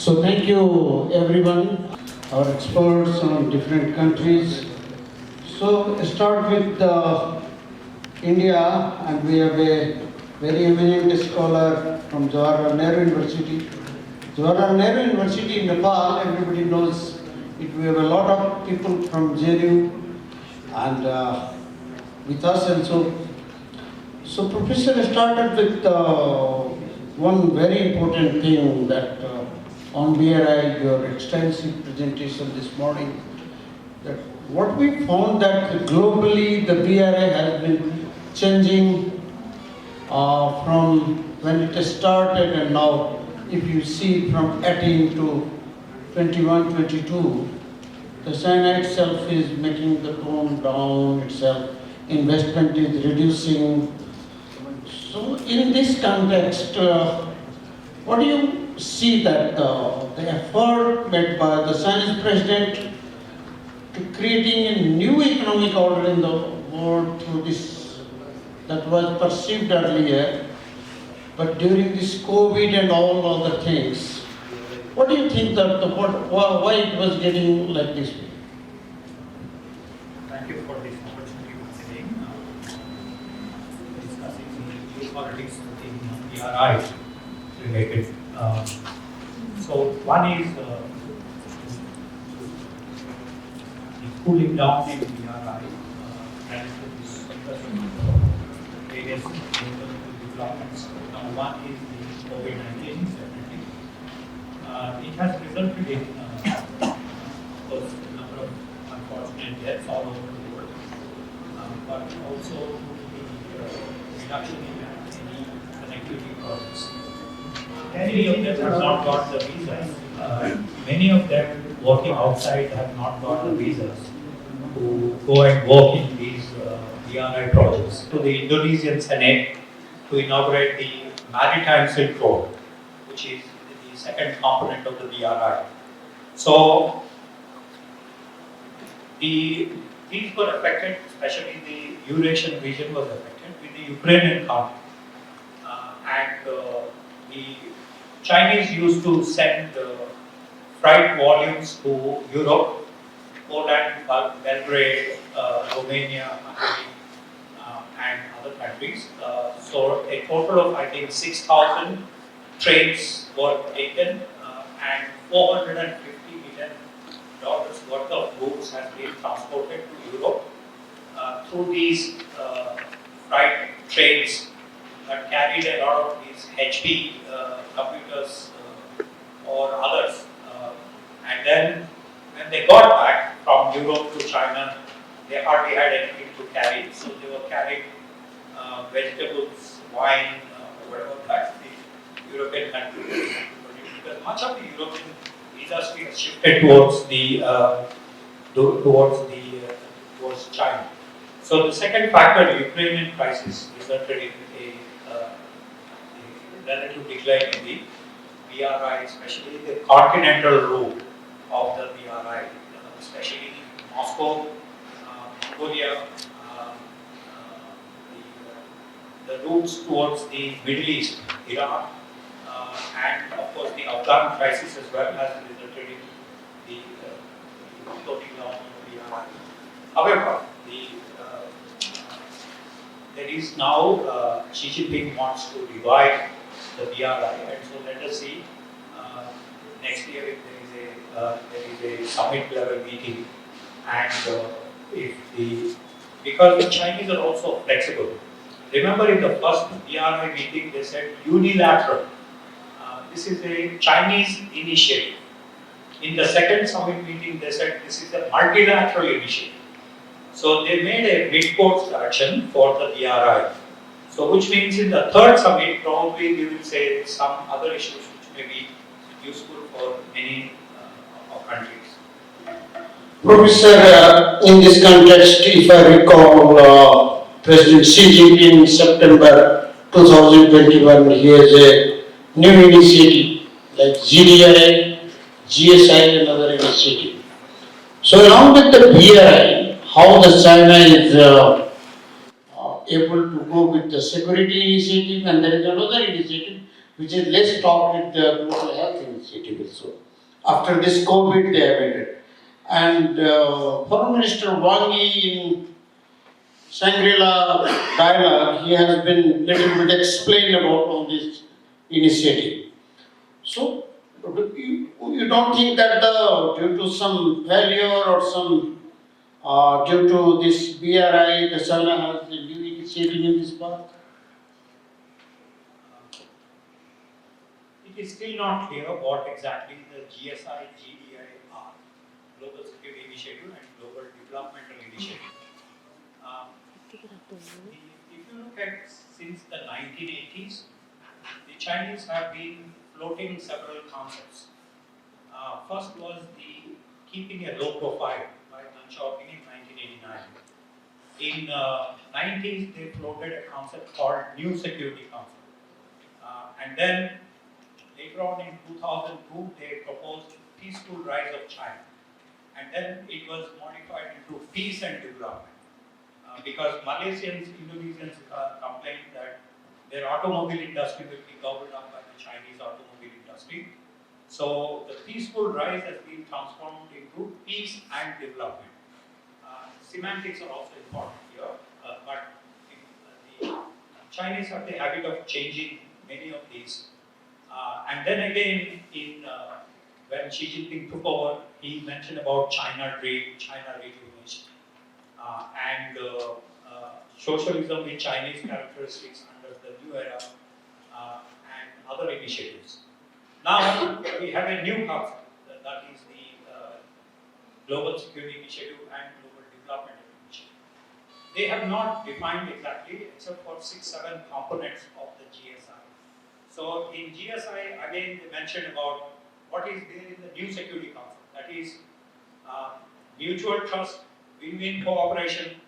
So thank you everyone, our experts on different countries. So start with India, and we have a very eminent scholar from Jawaharlal Nehru University. Jawaharlal Nehru University in Nepal, everybody knows it. We have a lot of people from JNU and with us also. So Professor started with one very important thing that on BRI, your extensive presentation this morning, that what we found that globally the BRI has been changing from when it started and now, if you see from 18 to 21, 22, the China itself is making the tone down itself, investment is reducing. So in this context, what do you see that the effort made by the Chinese president to creating a new economic order in the world through this that was perceived earlier, but during this COVID and all other things, what do you think that why it was getting like this? Thank you for this opportunity once again. Discussing the politics in BRI related. So one is the cooling down in BRI and this various developments. Now one is the COVID-19 separately. It has resulted in of course, a number of unfortunate deaths all over the world, but also the reduction in any connectivity problems. Many of them have not got the visas. Many of them working outside have not got the visas to go and work in these BRI projects. To the Indonesian Senate to inaugurate the Maritime Silk Road, which is the second component of the BRI. So these were affected, especially the Eurasian region was affected with the Ukrainian conflict. And the Chinese used to send freight volumes to Europe, Poland, Belgrade, Romania, Hungary, and other countries. So a total of, I think, 6,000 trains were taken and $450 million worth of goods has been transported to Europe through these freight trains that carried a lot of these HP computers or others. And then when they got back from Europe to China, they hardly had anything to carry. So they were carrying vegetables, wine, whatever that the European countries. Because much of the European industry has shifted towards China. So the second factor, the Ukrainian crisis, resulted in a relative decline in the BRI, especially the continental route of the BRI, especially Moscow, Mongolia, the routes towards the Middle East, Iran, and of course the Afghan crisis as well has resulted in the toning down of the BRI. However, there is now Xi Jinping wants to revive the BRI, and so let us see next year if there is a summit level meeting, and because the Chinese are also flexible. Remember, in the first BRI meeting they said unilateral. This is a Chinese initiative. In the second summit meeting they said this is a multilateral initiative. So they made a mid-course direction for the BRI. So which means in the third summit probably we will say some other issues which may be useful for many countries. Professor, in this context, if I recall, President Xi Jinping in September 2021, he has a new initiative like GDI, GSI and other initiative. So along with the BRI, how the China is able to go with the security initiative, and there is another initiative which is less talked with the Global Health Initiative also. After this COVID, they have ended. And Foreign Minister Wang Yi in Shangri-La dialogue, he has been little bit explained about all this initiative. So, you don't think that due to some failure or some due to this BRI, the China has a new initiative in this path? It is still not clear what exactly the GSI, GDI are, Global Security Initiative and Global Developmental Initiative. If you look at since the 1980s, the Chinese have been floating several concepts. First was the keeping a low profile by Deng Xiaoping in 1989. In 90s, they floated a concept called New Security Concept. And then later on in 2002, they proposed peaceful rise of China. And then it was modified into peace and development. Because Malaysians, Indonesians complained that their automobile industry will be gobbled up by the Chinese automobile industry. So the peaceful rise has been transformed into peace and development. Semantics are also important here, but the Chinese have the habit of changing many of these. And then again, when Xi Jinping took over, he mentioned about China trade, China rejuvenation, and socialism with Chinese characteristics under the new era, and other initiatives. Now we have a new concept, that is the Global Security Initiative and Global Development Initiative. They have not defined exactly, except for 6-7 components of the GSI. So in GSI, again, they mentioned about what is there in the new security concept. That is mutual trust, win-win cooperation,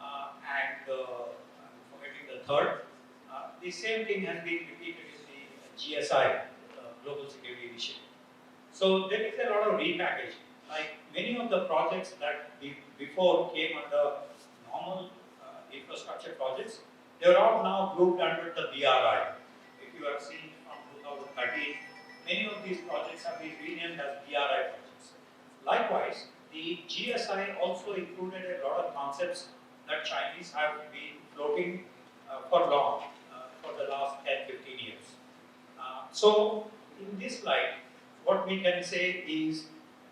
and I'm forgetting the third. The same thing has been repeated in the GSI, Global Security Initiative. So there is a lot of repackaging. Like many of the projects that before came under normal infrastructure projects, they are all now grouped under the BRI. If you have seen from 2013, many of these projects have been renamed as BRI projects. Likewise, the GSI also included a lot of concepts that Chinese have been floating for long, for the last 10-15 years. So, in this light, what we can say is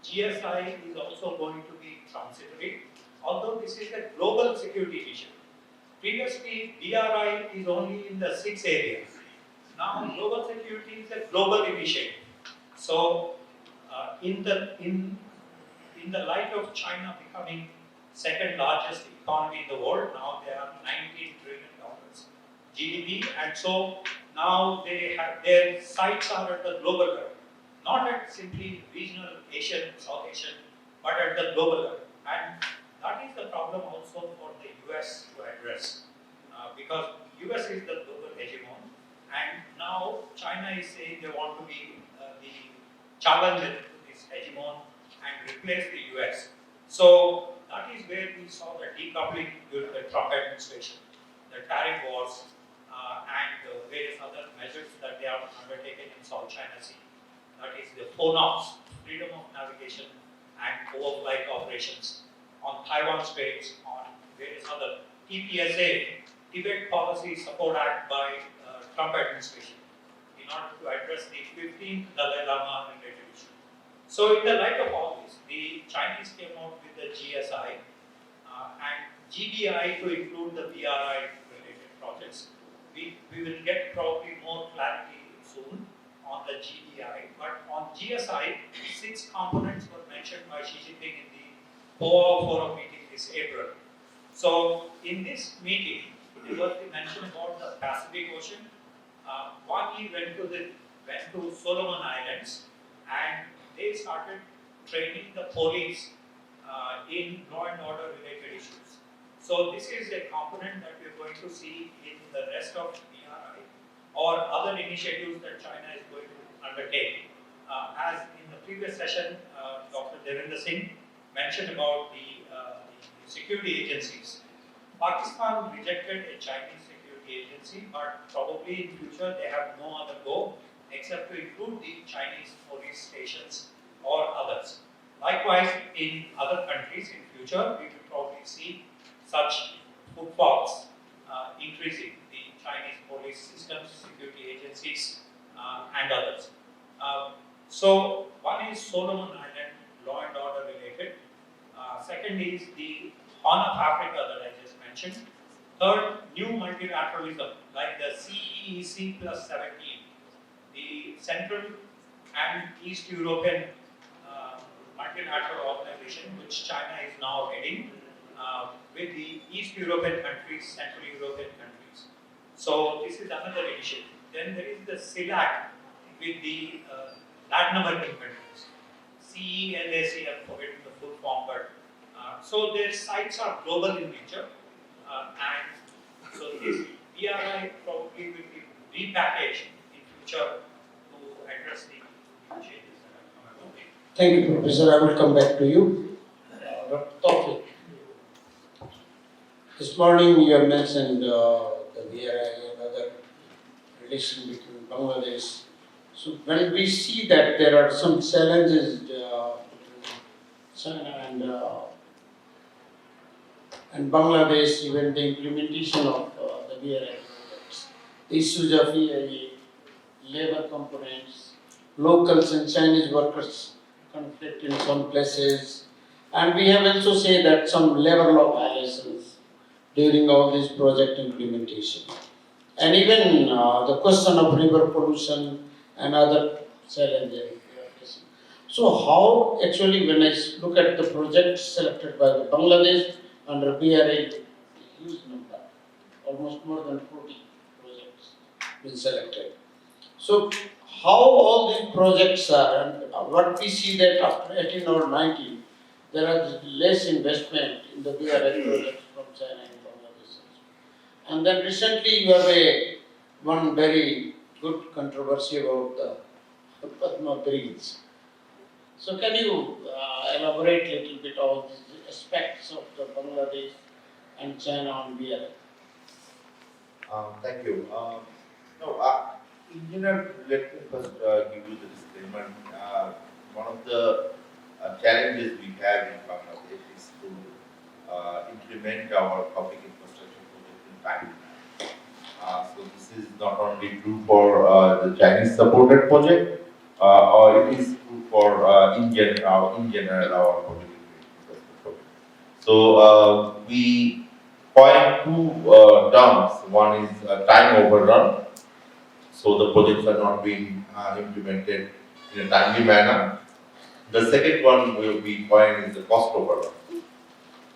GSI is also going to be transitory, although this is a global security issue. Previously, BRI is only in the 6 areas. Now, global security is a global initiative. So, in the light of China becoming second largest economy in the world, now they are $19 trillion GDP, and so now they have their sights are at the global level, not at simply regional Asian, South Asian, but at the global level. And that is the problem also for the US to address, because US is the global hegemon, and now China is saying they want to be the challenger to this hegemon and replace the US. So that is where we saw the decoupling during the Trump administration, the tariff wars, and various other measures that they have undertaken in South China Sea. That is the FONOPS, freedom of navigation and overflight operations, on Taiwan Straits, on various other TPSA, Tibet Policy Support Act by Trump administration, in order to address the 15th Dalai Lama related issue. So in the light of all this, the Chinese came out with the GSI and GBI to include the BRI related projects. We will get probably more clarity soon on the GBI, but on GSI, 6 components were mentioned by Xi Jinping in the POA Forum meeting this April. So in this meeting, there was the mention about the Pacific Ocean. Wang Yi went to Solomon Islands, and they started training the police in law and order related issues. So this is a component that we are going to see in the rest of BRI or other initiatives that China is going to undertake. As in the previous session, Dr. Devendra Singh mentioned about the security agencies. Pakistan rejected a Chinese security security agency, but probably in future they have no other go except to include the Chinese police stations or others. Likewise, in other countries in future, we will probably see such footfalls increasing, the Chinese police systems, security agencies, and others. So, one is Solomon Island law and order related. Second is the Horn of Africa that I just mentioned. Third, new multilateralism like the CEEC plus 17, the Central and East European multilateral organization which China is now heading with the East European countries, Central European countries. So this is another initiative. Then there is the CELAC with the Latin American countries. CELAC, I'm forgetting the full form, but so their sites are global in nature, and so this BRI probably will be repackaged in future to address the changes that are coming up. Thank you, Professor. I will come back to you. Dr. Tawfiq. This morning you have mentioned the BRI and other relation between Bangladesh. So when we see that there are some challenges between China and Bangladesh, even the implementation of the BRI projects, the issues of EIA, labor components, locals and Chinese workers conflict in some places, and we have also said that some labor law violations during all this project implementation. And even the question of river pollution and other challenges we are facing. So how actually when I look at the projects selected by the Bangladesh under BRI, a huge number, almost more than 40 projects been selected. So how all these projects are, and what we see that after 18 or 19, there is less investment in the BRI projects from China and Bangladesh. And then recently you have one very good controversy about the Padma Bridge. So can you elaborate a little bit on these aspects of the Bangladesh and China on BRI? Thank you. In general, let me first give you the disclaimer. One of the challenges we have in Bangladesh is to implement our public infrastructure project in time. So this is not only true for the Chinese supported project, or it is true for in general our public infrastructure project. So we point two terms. One is time overrun. So the projects are not being implemented in a timely manner. The second one will be point is the cost overrun,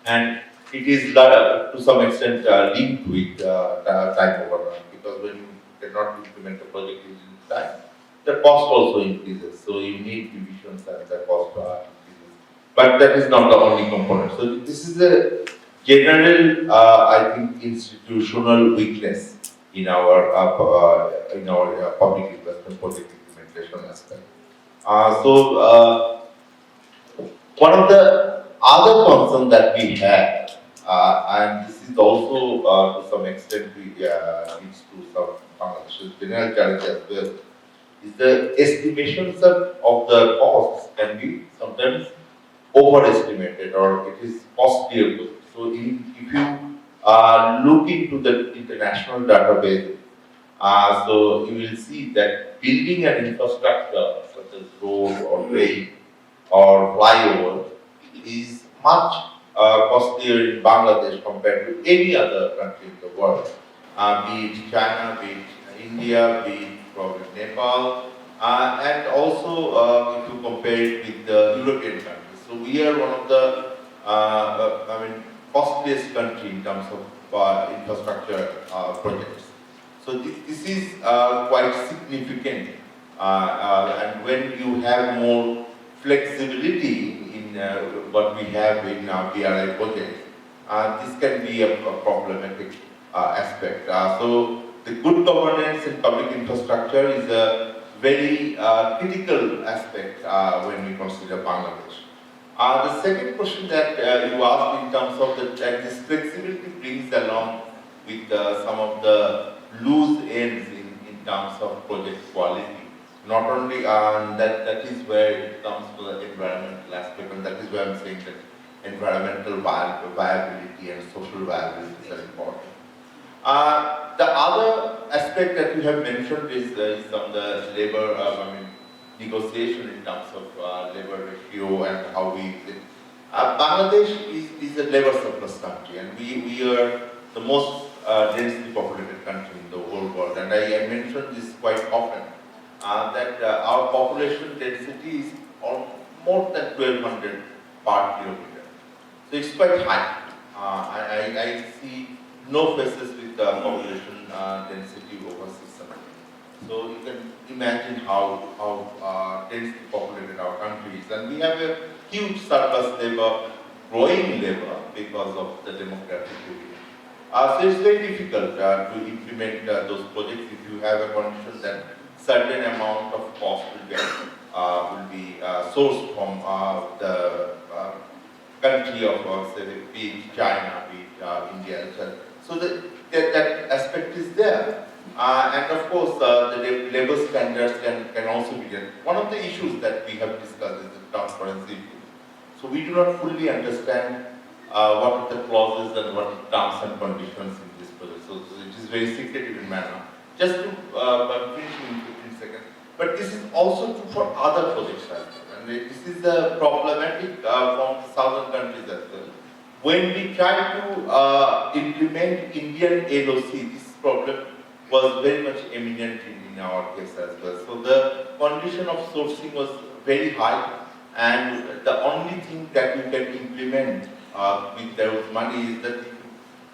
and it is to some extent linked with time overrun, because when you cannot implement a project in time, the cost also increases. So you need revisions and the cost increases. But that is not the only component. So this is a general, I think, institutional weakness in our public investment project implementation aspect. One of the other concerns that we have, and this is also to some extent leads to some Bangladesh's general challenge as well, is the estimations of the costs can be sometimes overestimated, or it is costlier. So if you look into the international database, so you will see that building an infrastructure such as road or rail or flyover is much costlier in Bangladesh compared to any other country in the world, be it China, be it India, be it probably Nepal, and also if you compare it with the European countries. So we are one of the, costliest country in terms of infrastructure projects. So this is quite significant, and when you have more flexibility in what we have in BRI projects, this can be a problematic aspect. So the good governance in public infrastructure is a very critical aspect when we consider Bangladesh. The second question that you asked in terms of that this flexibility brings along with some of the loose ends in terms of project quality. Not only that is where it comes to the environmental aspect, and that is why I'm saying that environmental viability and social viability are important. The other aspect that you have mentioned is on the labor, negotiation in terms of labor ratio and how we. Bangladesh is a labor surplus country, and we are the most densely populated country in the whole world. And I mentioned this quite often that our population density is on more than 1,200 per kilometer. So it's quite high. I see no places with population density over 600. So you can imagine how densely populated our country is. And we have a huge surplus labor, growing labor because of the demographic area. So it's very difficult to implement those projects if you have a condition that certain amount of cost will be sourced from the country of, say, be it China, be it India, etc. So that aspect is there. And of course, the labor standards can also be there. One of the issues that we have discussed is the transparency issue. So we do not fully understand what are the clauses and what are the terms and conditions in this project. So it is very secretive in manner. Just to finish in 15 seconds. But this is also true for other projects as well. And this is problematic from southern countries as well. When we try to implement Indian LOC, this problem was very much eminent in our case as well. So the condition of sourcing was very high, and the only thing that you can implement with those money is that you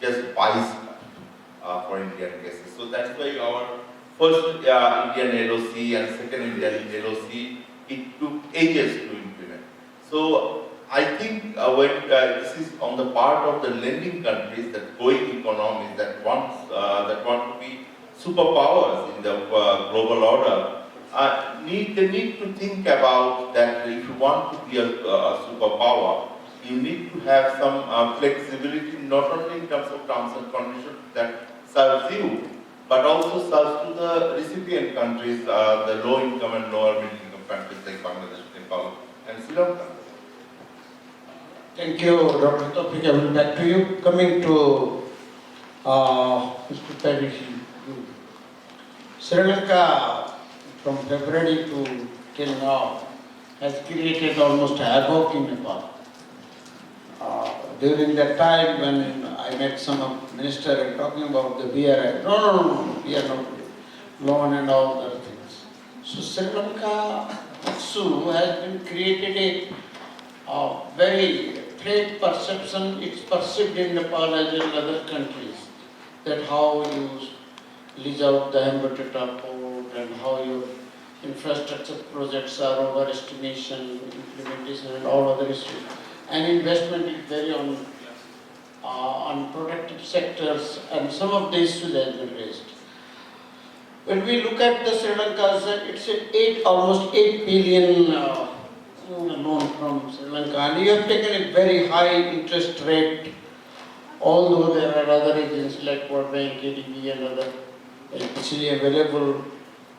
just buy stuff for Indian cases. So that's why our first Indian LOC and second Indian LOC, it took ages to implement. So I think when this is on the part of the lending countries, that growing economies that want to be superpowers in the global order, they need to think about that if you want to be a superpower, you need to have some flexibility, not only in terms of terms and conditions that serves you, but also serves to the recipient countries, the low income and lower middle income countries like Bangladesh, Nepal, and Sri Lanka. Thank you, Dr. Tawfiq. I will back to you. Coming to Mr. Parishi. Sri Lanka, from February to till now, has created almost havoc in Nepal. During that time when I met some minister and talking about the BRI, no, we are not loan and all other things. So Sri Lanka also has been created a very trade perception. It's perceived in Nepal as in other countries that how you lease out the Hamrakura port and how your infrastructure projects are overestimation, implementation and all other issues. And investment is very on productive sectors, and some of the issues have been raised. When we look at the Sri Lanka, it's almost 8 billion loan from Sri Lanka, and you have taken a very high interest rate, although there are other agencies like World Bank, ADB and other actually available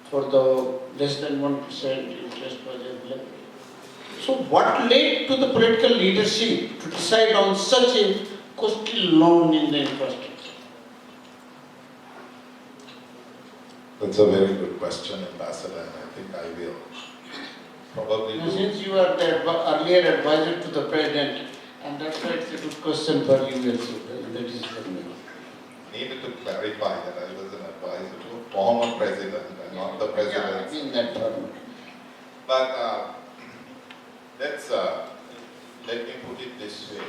for the less than 1% interest was available. So what led to the political leadership to decide on such a costly loan in the infrastructure? That's a very good question, Ambassador, and I think I will probably do. Since you are the earlier advisor to the President, and that's why it's a good question for you also. That is for me. Needed to clarify that I was an advisor to a former president and not the president. Yeah, in that term. But let me put it this way.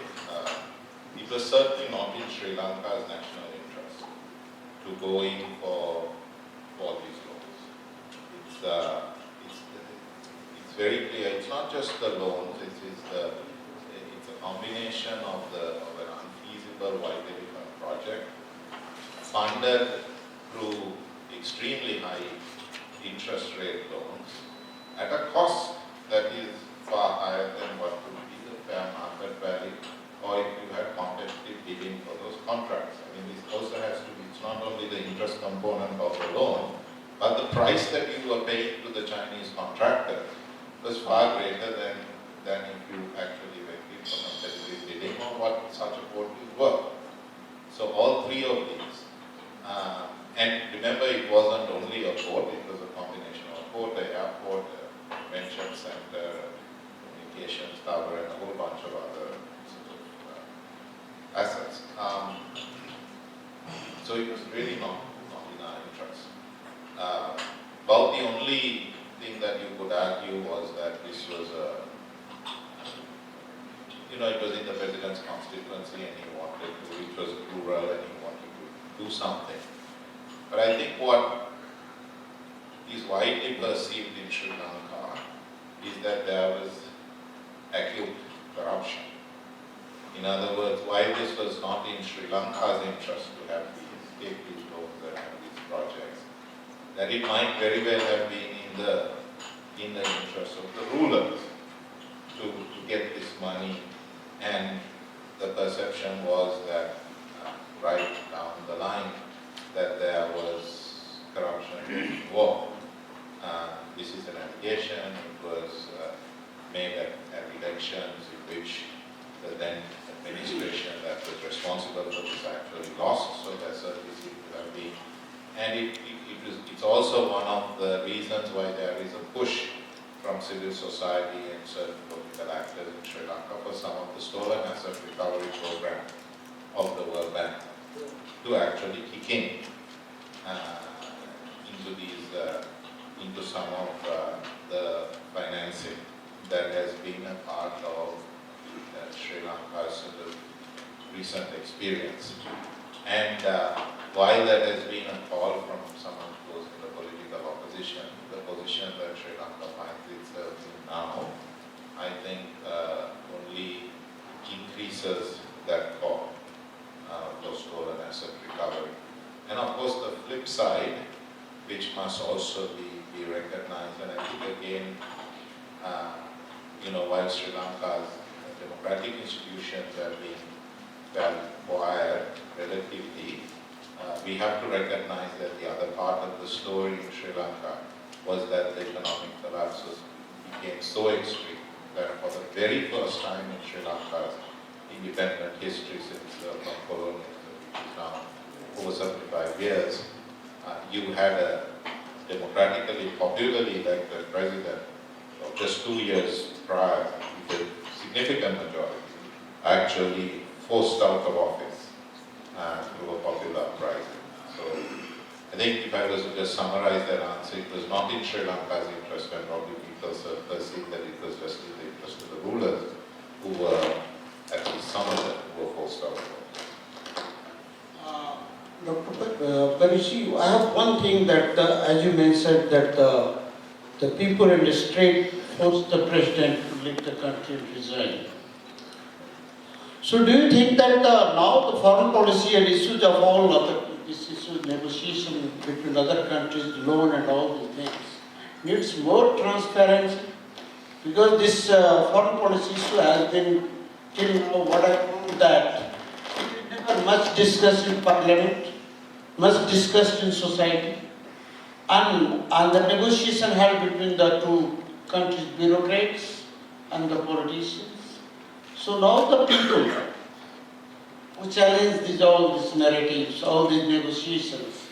It was certainly not in Sri Lanka's national interest to go in for these loans. It's very clear. It's not just the loans. It's a combination of an unfeasible white elephant project funded through extremely high interest rate loans at a cost that is far higher than what would be the fair market value, or if you had competitive bidding for those contracts. I mean, this also has to price that you were paying to the Chinese contractor was far greater than if you actually went in for competitive bidding or what such a port is worth. So all three of these, and remember it wasn't only a port, it was a combination of a port, an airport, a convention center, communications tower, and a whole bunch of other sort of assets. So it was really not in our interest. About the only thing that you could argue was that this was it was in the president's constituency and he wanted to, it was rural and he wanted to do something. But I think what is widely perceived in Sri Lanka is that there was acute corruption. In other words, why this was not in Sri Lanka's interest to have take these loans and have these projects, that it might very well have been in the interest of the rulers to get this money, and the perception was that right down the line that there was corruption involved. This is an allegation. It was made at elections in which the then administration that was responsible for this actually lost, so there certainly seemed to have been. And it's also one of the reasons why there is a push from civil society and certain political actors in Sri Lanka for some of the stolen asset recovery program of the World Bank to actually kick in into some of the financing that has been a part of Sri Lanka's sort of recent experience. And while that has been a call from someone close to the political opposition, the position that Sri Lanka finds itself in now, I think only increases that call for stolen asset recovery. And of course the flip side, which must also be recognized, and I think again, while Sri Lanka's democratic institutions have been well acquired relatively, we have to recognize that the other part of the story in Sri Lanka was that the economic collapse became so extreme that for the very first time in Sri Lanka's independent history since from colonialism, which is now over 75 years, you had a democratically, popularly elected president of just 2 years prior, with a significant majority, actually forced out of office through a popular uprising. So I think if I was to just summarize that answer, it was not in Sri Lanka's interest, and probably people perceived that it was just in the interest of the rulers who were, at least some of them, who were forced out of office. Dr. Parishi, I have one thing that, as you mentioned, that the people in the street forced the president to leave the country and resign. So do you think that now the foreign policy and issues of all other this issue, negotiation between other countries, loan and all these things, needs more transparency? Because this foreign policy issue has been, till now, what I found that it is never much discussed in parliament, much discussed in society, and the negotiation held between the two countries' bureaucrats and the politicians. So now the people who challenge all these narratives, all these negotiations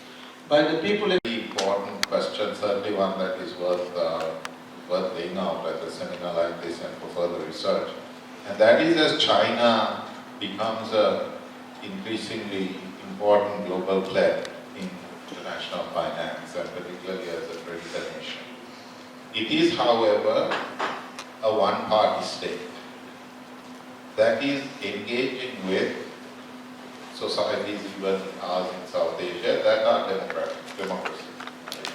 by the people. Very important question, certainly one that is worth laying out at a seminar like this and for further research. And that is, as China becomes an increasingly important global player in international finance, and particularly as a creditor nation. It is, however, a one-party state that is engaging with societies, even ours in South Asia, that are democracies,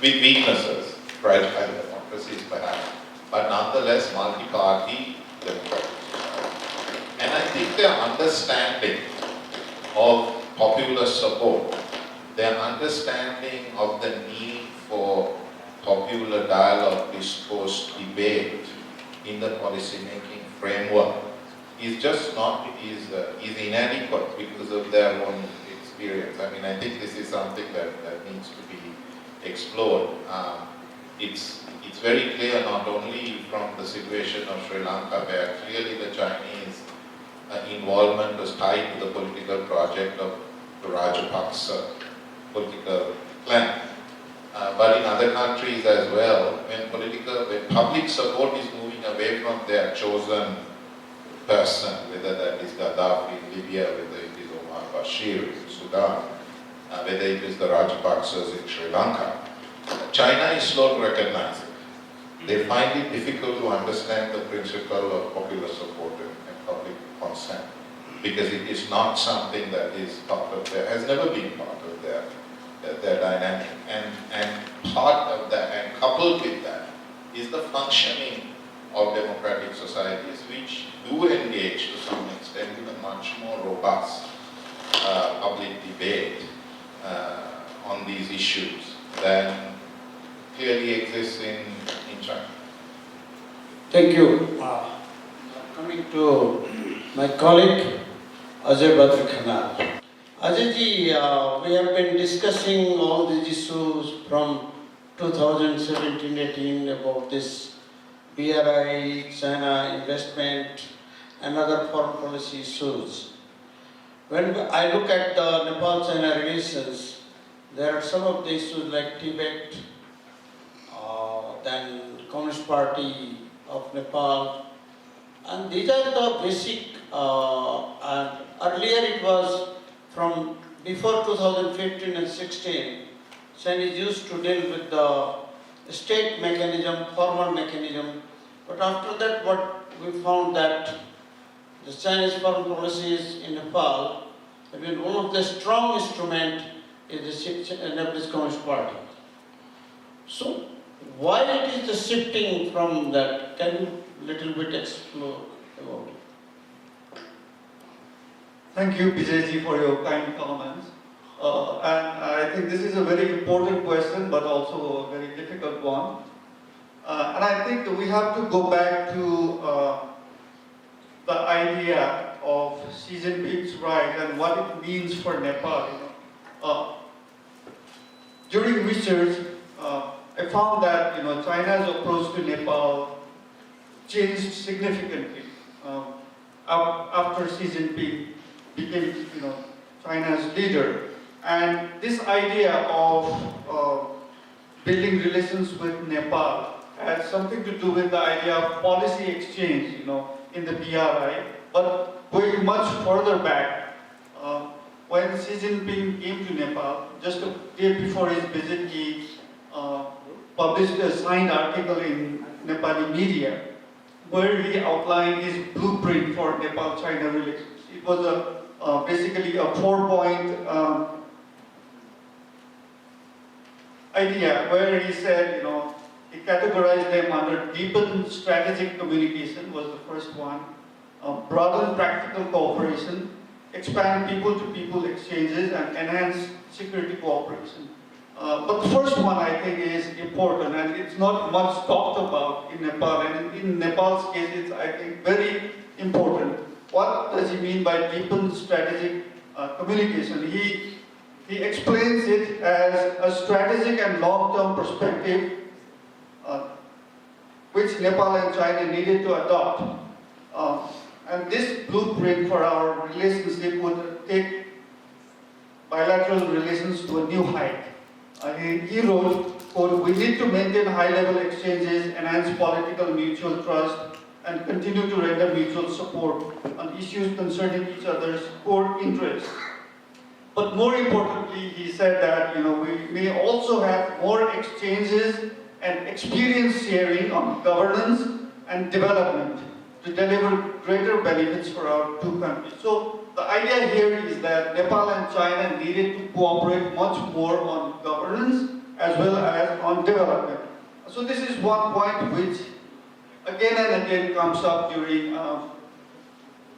with weaknesses, fragile democracies perhaps, but nonetheless multi-party democratic societies. And I think their understanding of popular support, their understanding of the need for popular dialogue, discourse, debate in the policy-making framework is just not, is inadequate because of their own experience. I mean, I think this is something that needs to be explored. It's very clear not only from the situation of Sri Lanka, where clearly the Chinese involvement was tied to the political project of the Rajapaksa political clan. But in other countries as well, when public support is moving away from their chosen person, whether that is Gaddafi in Libya, whether it is Omar Bashir in Sudan, whether it is the Rajapaksas in Sri Lanka, China is slow to recognize it. They find it difficult to understand the principle of popular support and public consent, because it is not something that is part of has never been part of their dynamic. And part of that, and coupled with that, is the functioning of democratic societies, which do engage to some extent in a much more robust public debate on these issues than clearly exists in China. Thank you. Coming to my colleague, Ajay Badr Khanal. Ajay ji, we have been discussing all these issues from 2017-18 about this BRI, China investment, and other foreign policy issues. When I look at the Nepal-China relations, there are some of the issues like Tibet, then Communist Party of Nepal, and these are the basic, and earlier it was from before 2015 and 16, Chinese used to deal with the state mechanism, formal mechanism, but after that what we found that the Chinese foreign policies in Nepal, I mean one of the strong instruments is the Nepalese Communist Party. So why it is the shifting from that? Can you little bit explore about it? Thank you, Vijayji, for your kind comments. And I think this is a very important question, but also a very difficult one. And I think that we have to go back to the idea of Xi Jinping's rise and what it means for Nepal. During research, I found that China's approach to Nepal changed significantly after Xi Jinping became China's leader. And this idea of building relations with Nepal had something to do with the idea of policy exchange, in the BRI. But going much further back, when Xi Jinping came to Nepal, just a day before his visit, he published a signed article in Nepali media where he outlined his blueprint for Nepal-China relations. It was basically a 4-point idea where he said, he categorized them under deepened strategic communication was the first one, broaden practical cooperation, expand people-to-people exchanges, and enhance security cooperation. But the first one I think is important, and it's not much talked about in Nepal, and in Nepal's case it's I think very important. What does he mean by deepened strategic communication? He explains it as a strategic and long-term perspective which Nepal and China needed to adopt. And this blueprint for our relationship would take bilateral relations to a new height. He wrote, quote, "We need to maintain high-level exchanges, enhance political mutual trust, and continue to render mutual support on issues concerning each other's core interests." But more importantly, he said that we may also have more exchanges and experience sharing on governance and development to deliver greater benefits for our two countries. So the idea here is that Nepal and China needed to cooperate much more on governance as well as on development. So this is one point which again and again comes up during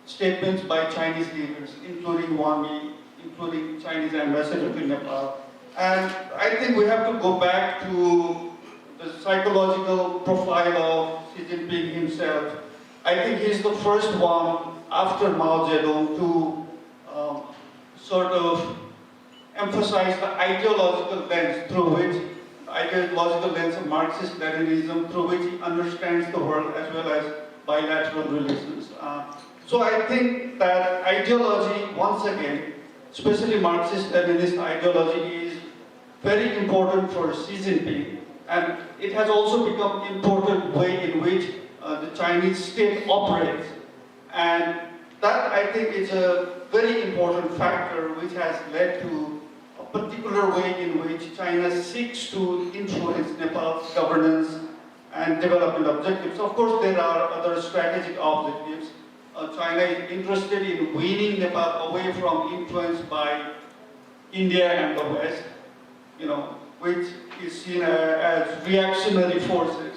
statements by Chinese leaders, including Wang Yi, including Chinese ambassador to Nepal. And I think we have to go back to the psychological profile of Xi Jinping himself. I think he's the first one after Mao Zedong to sort of emphasize the ideological lens through which ideological lens of Marxist-Leninism through which he understands the world as well as bilateral relations. So I think that ideology, once again, especially Marxist-Leninist ideology, is very important for Xi Jinping, and it has also become important way in which the Chinese state operates. And that, I think, is a very important factor which has led to a particular way in which China seeks to influence Nepal's governance and development objectives. Of course, there are other strategic objectives. China is interested in weaning Nepal away from influence by India and the West, which is seen as reactionary forces.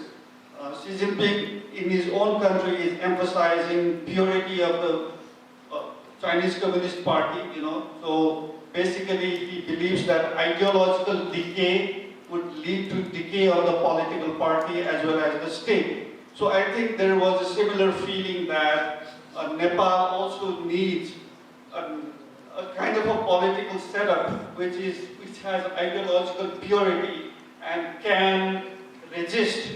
Xi Jinping in his own country is emphasizing purity of the Chinese Communist Party, so basically he believes that ideological decay would lead to decay of the political party as well as the state. So I think there was a similar feeling that Nepal also needs a kind of a political setup which has ideological purity and can resist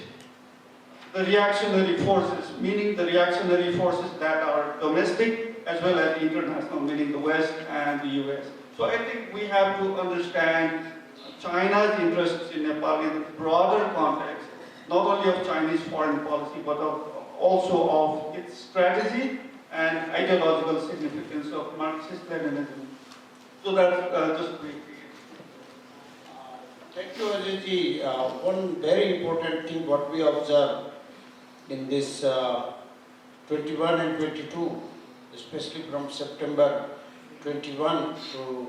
the reactionary forces, meaning the reactionary forces that are domestic as well as international, meaning the West and the US. So I think we have to understand China's interests in Nepal in a broader context, not only of Chinese foreign policy, but also of its strategy and ideological significance of Marxist-Leninism. So that's just briefly. Thank you, Ajay-ji. One very important thing what we observe in this 21 and 22, especially from September 21 to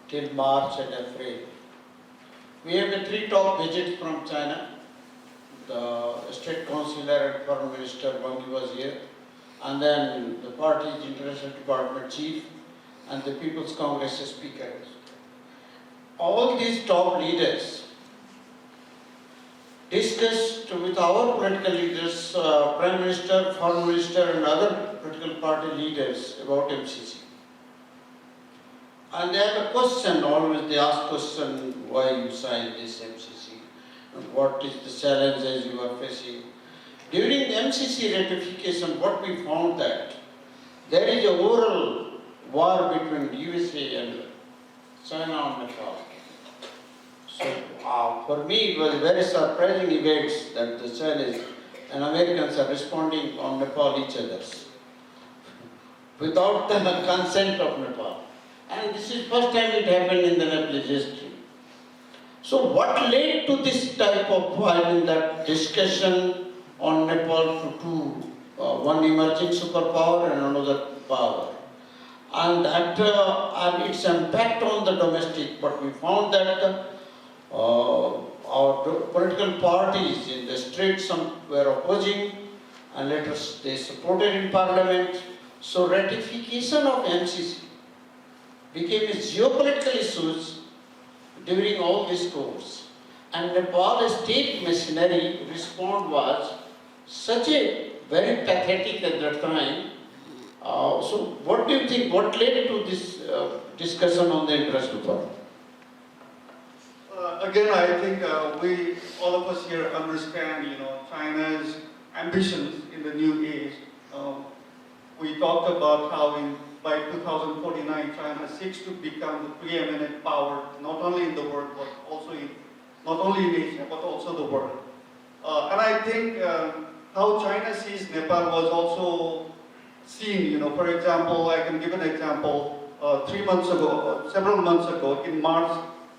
till March and April. We have the three top visits from China. The State Councillor and Foreign Minister Wang Yi was here, and then the party's International Department Chief and the People's Congress Speaker. All these top leaders discussed with our political leaders, Prime Minister, Foreign Minister and other political party leaders about MCC. And they have a question, always they ask question, why you signed this MCC? And what is the challenges you are facing? During the MCC ratification, what we found that there is a overall war between USA and China on Nepal. So for me, it was very surprising events that the Chinese and Americans are responding on Nepal each other's without the consent of Nepal. And this is first time it happened in the Nepalese history. So what led to this type of that discussion on Nepal to two, one emerging superpower and another power? And and its impact on the domestic, but we found that our political parties in the streets, some were opposing and later they supported in parliament. So ratification of MCC became a geopolitical issue during all this course. And Nepal state machinery response was such a very pathetic at that time. So what do you think, what led to this discussion on the interest reform? Again, I think all of us here understand, China's ambitions in the new age. We talked about how by 2049, China seeks to become the preeminent power, not only in the world, but also not only in Asia, but also the world. And I think how China sees Nepal was also seen, for example, I can give an example, 3 months ago, several months ago, in March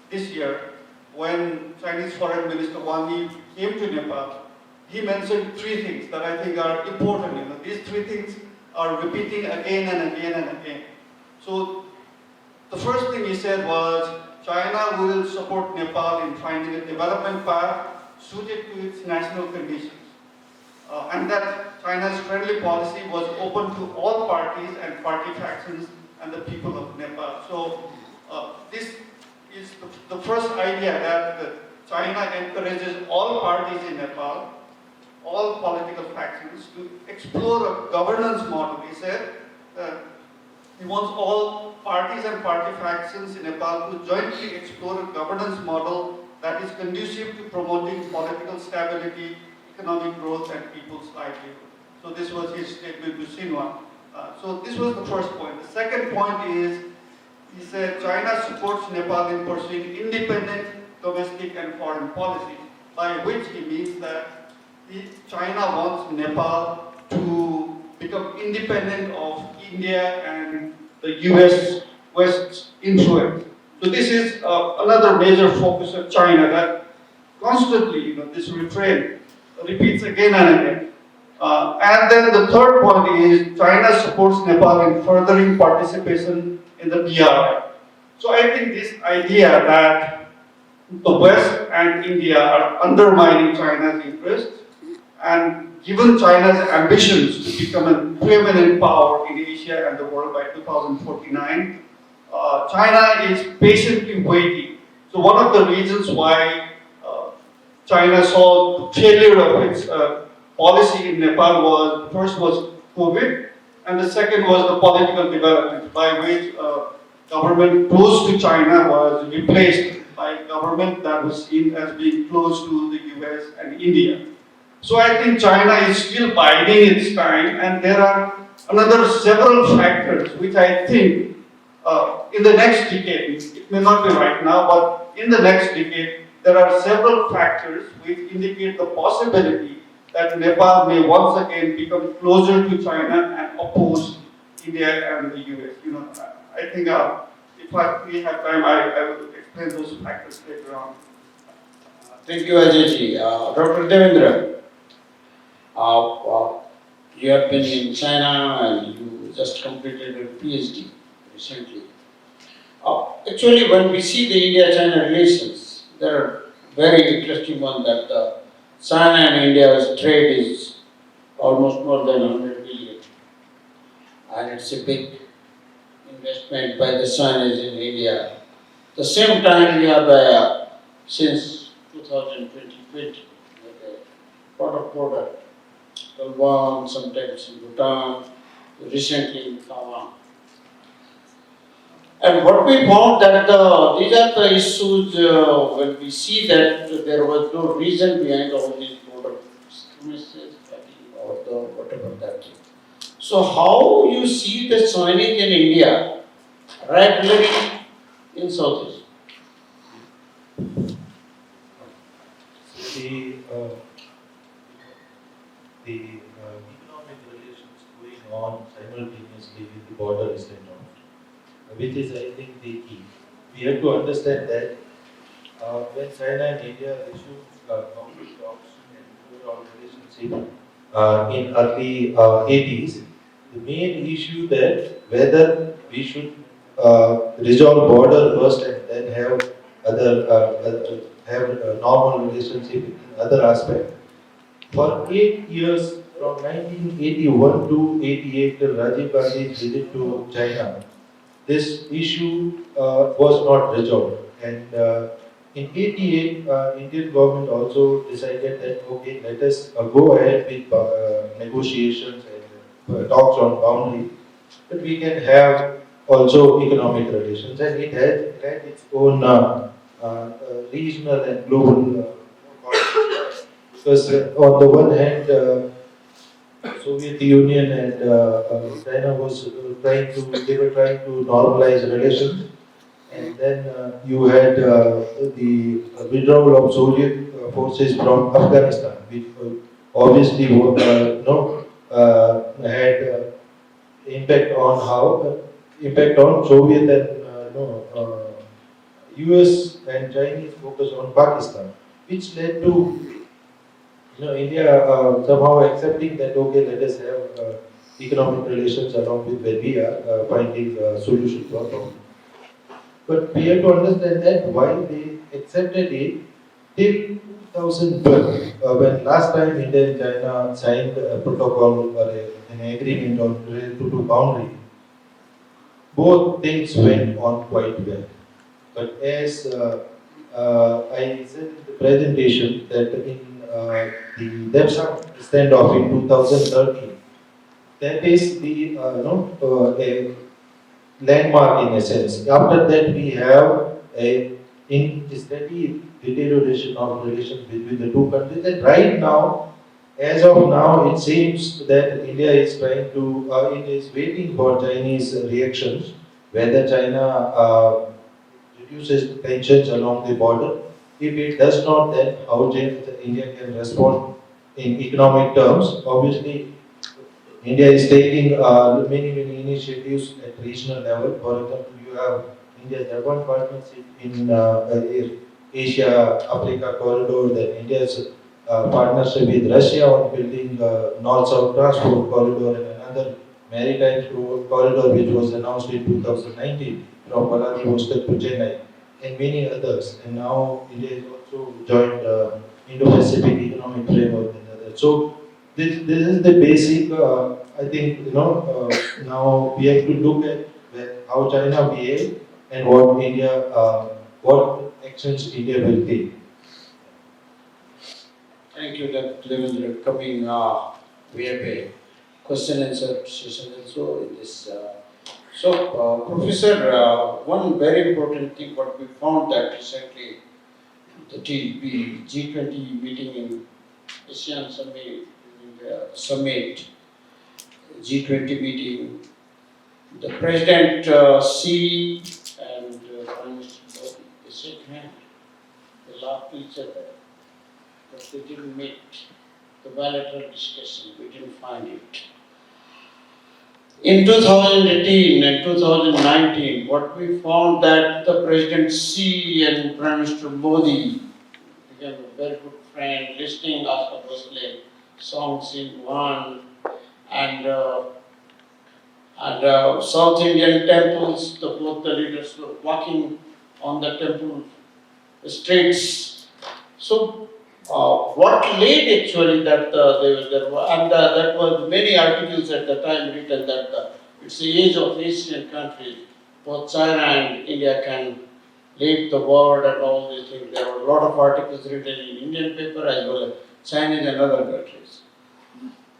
this year, when Chinese Foreign Minister Wang Yi came to Nepal, he mentioned 3 things that I think are important. These 3 things are repeating again and again and again. So the first thing he said was, China will support Nepal in finding a development path suited to its national conditions. And that China's friendly policy was open to all parties and party factions and the people of Nepal. So this is the first idea that China encourages all parties in Nepal, all political factions, to explore a governance model. He said he wants all parties and party factions in Nepal to jointly explore a governance model that is conducive to promoting political stability, economic growth, and people's livelihood. So this was his statement to Xinhua. So this was the first point. The second point is, he said China supports Nepal in pursuing independent domestic and foreign policy, by which he means that China wants Nepal to become independent of India and the US West's influence. So this is another major focus of China, that constantly, this refrain repeats again and again. And then the third point is China supports Nepal in furthering participation in the BRI. So I think this idea that the West and India are undermining China's interests, and given China's ambitions to become a preeminent power in Asia and the world by 2049, China is patiently waiting. So one of the reasons why China saw the failure of its policy in Nepal was, first was COVID, and the second was the political development, by which government close to China was replaced by government that was seen as being close to the US and India. So I think China is still biding its time, and there are another several factors which I think in the next decade, it may not be right now, but in the next decade, there are several factors which indicate the possibility that Nepal may once again become closer to China and oppose India and the US. I think we have time, I will explain those factors later on. Thank you, Ajay. Dr. Devendra, you have been in China and you just completed your PhD recently. Actually, when we see the India-China relations, there are very interesting one that China and India's trade is almost more than 100 billion, and it's a big investment by the Chinese in India. At the same time, we have since 2020, a lot of product, Taiwan, sometimes in Bhutan, recently in Taiwan. And what we found that these are the issues when we see that there was no reason behind all these product discriminations, or the whatever that is. So how you see the Chinese in India regularly in Southeast? The economic relations going on simultaneously with the border is economic, which is, I think, the key. We have to understand that when China and India resumed conflict talks and overall relationship in early 80s, the main issue that whether we should resolve border first and then have have a normal relationship in other aspects. For 8 years, from 1981 to 88, till Rajiv Gandhi's visit to China, this issue was not resolved. And in 88, Indian government also decided that, okay, let us go ahead with negotiations and talks on boundary, but we can have also economic relations. And it had its own regional and global because on the one hand, Soviet Union and China was they were trying to normalize relations, and then you had the withdrawal of Soviet forces from Afghanistan, which obviously had impact on Soviet and US and Chinese focus on Pakistan, which led to India somehow accepting that, okay, let us have economic relations along with where we are finding a solution to our problem. But we have to understand that while they accepted it, till 2012, when last time India and China signed a protocol or an agreement on related to boundary, both things went on quite well. But as I said in the presentation, that in the Depsang standoff in 2013, that is the a landmark in a sense. After that, we have a in steady deterioration of relations between the two countries. And right now, as of now, it seems that India is trying to, India is waiting for Chinese reactions, whether China reduces tensions along the border. If it does not, then how India can respond in economic terms? Obviously, India is taking many initiatives at regional level. For example, you have India's urban partnership in Asia-Africa corridor, then India's partnership with Russia on building north-south transport corridor and another maritime corridor which was announced in 2019 from Vladivostok to Chennai and many others. And now India has also joined Indo-Pacific Economic Framework and others. So this is the basic, I think, now we have to look at how China behaves and what actions India will take. Thank you, Dr. Devendra. Coming, we have a question and answer session also in this. Professor, one very important thing what we found that recently the G20 meeting in ASEAN summit, G20 meeting, the President Xi and Prime Minister Modi, they shake hands, they laugh to each other, but they didn't meet the bilateral discussion, we didn't find it. In 2018 and 2019, what we found that the President Xi and Prime Minister Modi became a very good friend, listening Oscar Bosle, Song Sin Wan, and South Indian temples, both the leaders were walking on the temple streets. So, what led actually that there were, and that was many articles at the time written that it's the age of Asian countries, both China and India can lead the world and all these things. There were a lot of articles written in Indian paper as well as Chinese and other countries.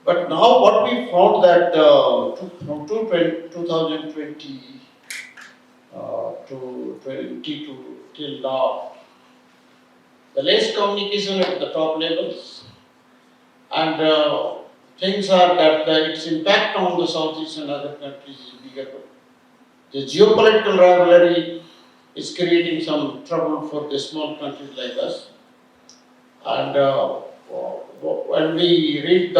But now what we found that from 2020 to 22 till now, the less communication at the top levels and things are that its impact on the Southeast and other countries is bigger. The geopolitical rivalry is creating some trouble for the small countries like us. And when we read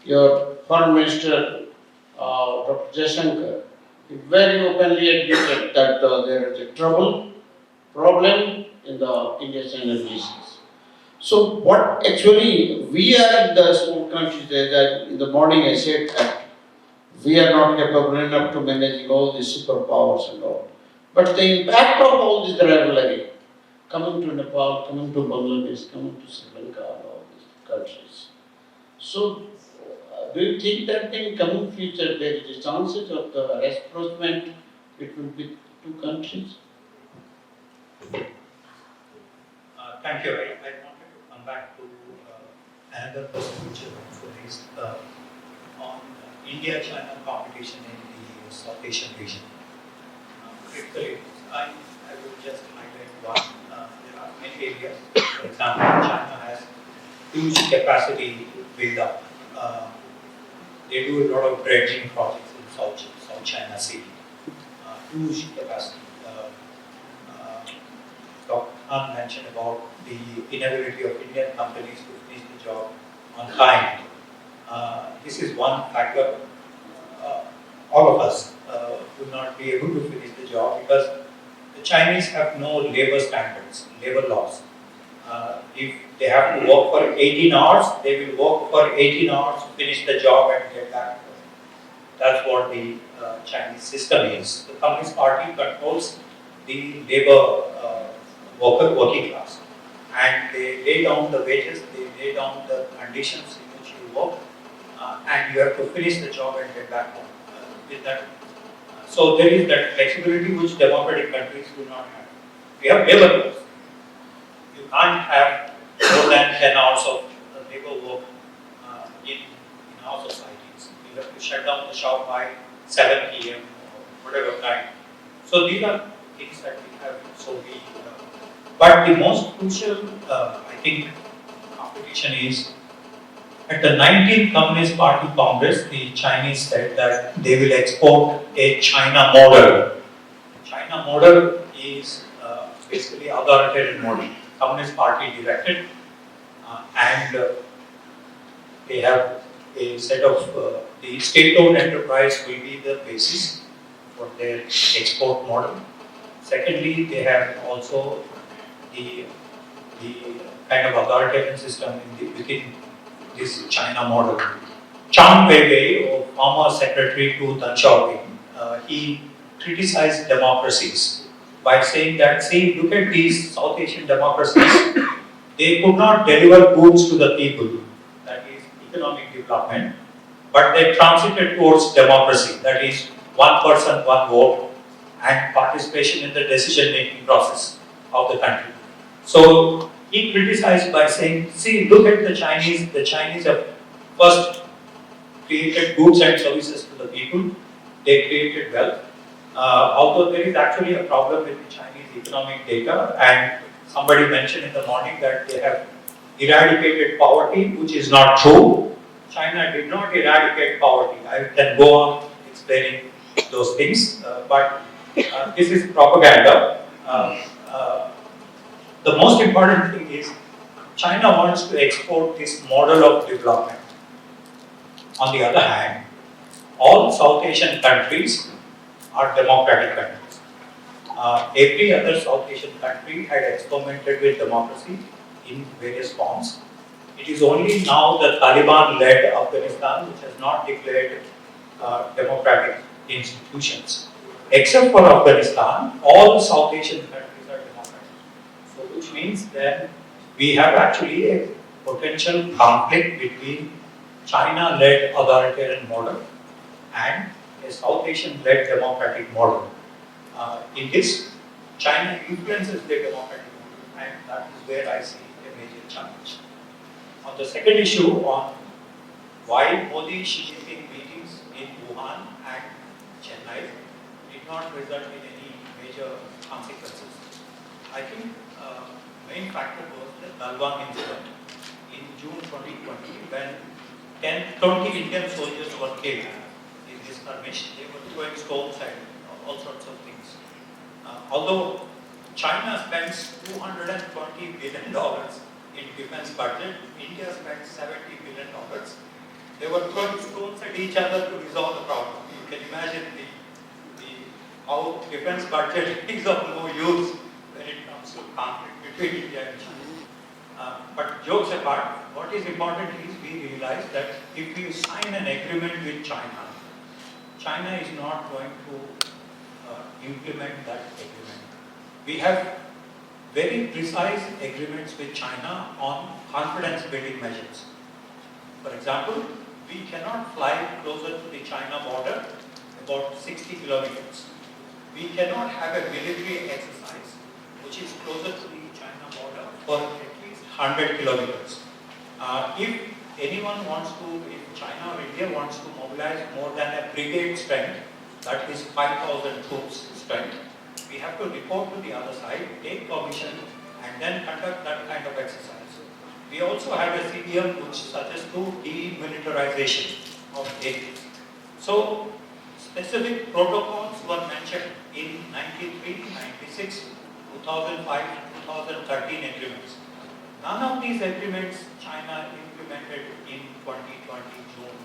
your Foreign Minister, Dr. Jaishankar, he very openly admitted that there is a problem in the Indian relations. So what actually we are in the small countries, that in the morning I said that we are not capable enough to manage all these superpowers and all. But the impact of all this rivalry, coming to Nepal, coming to Bangladesh, coming to Sri Lanka and all these countries. So do you think that in coming future there is a chances of the rapprochement between the two countries? Thank you. I wanted to come back to another question which you also raised on India-China competition in the South Asian region. Critically, I would just highlight one. There are many areas. For example, China has huge capacity build up. They do a lot of dredging projects in South China Sea. Huge capacity. Dr. Khan mentioned about the inability of Indian companies to finish the job on time. This is one factor. All of us will not be able to finish the job because the Chinese have no labor standards, labor laws. If they have to work for 18 hours, they will work for 18 hours to finish the job and get back. That's what the Chinese system is. The Communist Party controls the labor working class, and they lay down the wages, they lay down the conditions in which you work, and you have to finish the job and get back home with that. So there is that flexibility which democratic countries do not have. We have labor laws. You can't have more than 10 hours of labor work in our societies. You have to shut down the shop by 7 p.m. or whatever time. So these are things that we have. So but the most crucial, I think, competition is at the 19th Communist Party Congress, the Chinese said that they will export a China model. China model is basically authoritarian model, Communist Party directed, and they have a set of the state-owned enterprise will be the basis for their export model. Secondly, they have also the kind of authoritarian system within this China model. Chiang Kai-wei, former secretary to Deng Xiaoping, he criticized democracies by saying that, see, look at these South Asian democracies, they could not deliver goods to the people, that is economic development, but they transited towards democracy, that is one person, one vote, and participation in the decision-making process of the country. So he criticized by saying, see, look at the Chinese have first created goods and services to the people, they created wealth. Although there is actually a problem with the Chinese economic data, and somebody mentioned in the morning that they have eradicated poverty, which is not true. China did not eradicate poverty. I can go on explaining those things, but this is propaganda. The most important thing is China wants to export this model of development. On the other hand, all South Asian countries are democratic countries. Every other South Asian country had experimented with democracy in various forms. It is only now the Taliban-led Afghanistan which has not declared democratic institutions. Except for Afghanistan, all South Asian countries are democratic. So, which means that we have actually a potential conflict between China-led authoritarian model and a South Asian-led democratic model. In this, China influences the democratic model, and that is where I see a major challenge. On the second issue on why Modi-Xi Jinping meetings in Wuhan and Chennai did not result in any major consequences. I think main factor was the Galwan incident in June 2020 when 20 Indian soldiers were killed in this skirmish. They were throwing stones and all sorts of things. Although China spends $220 billion in defense budget, India spends $70 billion. They were throwing stones at each other to resolve the problem. You can imagine how defense budget is of no use when it comes to conflict between India and China. But jokes apart, what is important is we realize that if we sign an agreement with China, China is not going to implement that agreement. We have very precise agreements with China on confidence building measures. For example, we cannot fly closer to the China border about 60 kilometers. We cannot have a military exercise which is closer to the China border for at least 100 kilometers. If anyone wants to, if China or India wants to mobilize more than a brigade strength, that is 5,000 troops strength, we have to report to the other side, take permission, and then conduct that kind of exercise. We also have a CDM which suggests to demilitarization of areas. So, specific protocols were mentioned in 93, 96, 2005, 2013 agreements. None of these agreements China implemented in 2020 June,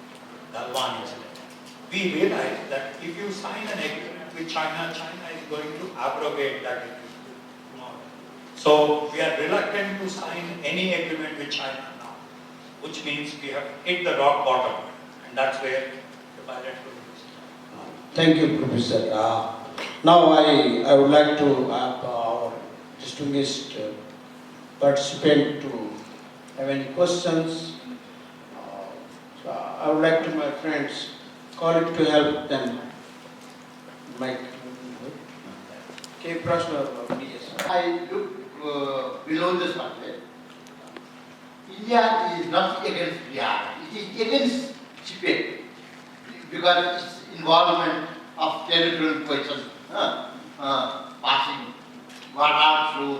Galwan incident. We realized that if you sign an agreement with China, China is going to abrogate that agreement. So we are reluctant to sign any agreement with China now, which means we have hit the rock bottom, and that's where the bilateral is. Thank you, Professor. Now I would like to have our distinguished participant to have any questions. So I would like to my friends call it to help them. Mike. Okay, Prashna, please. I look below the surface. India is not against BRI, it is against Tibet because its involvement of territorial questions, passing BRI through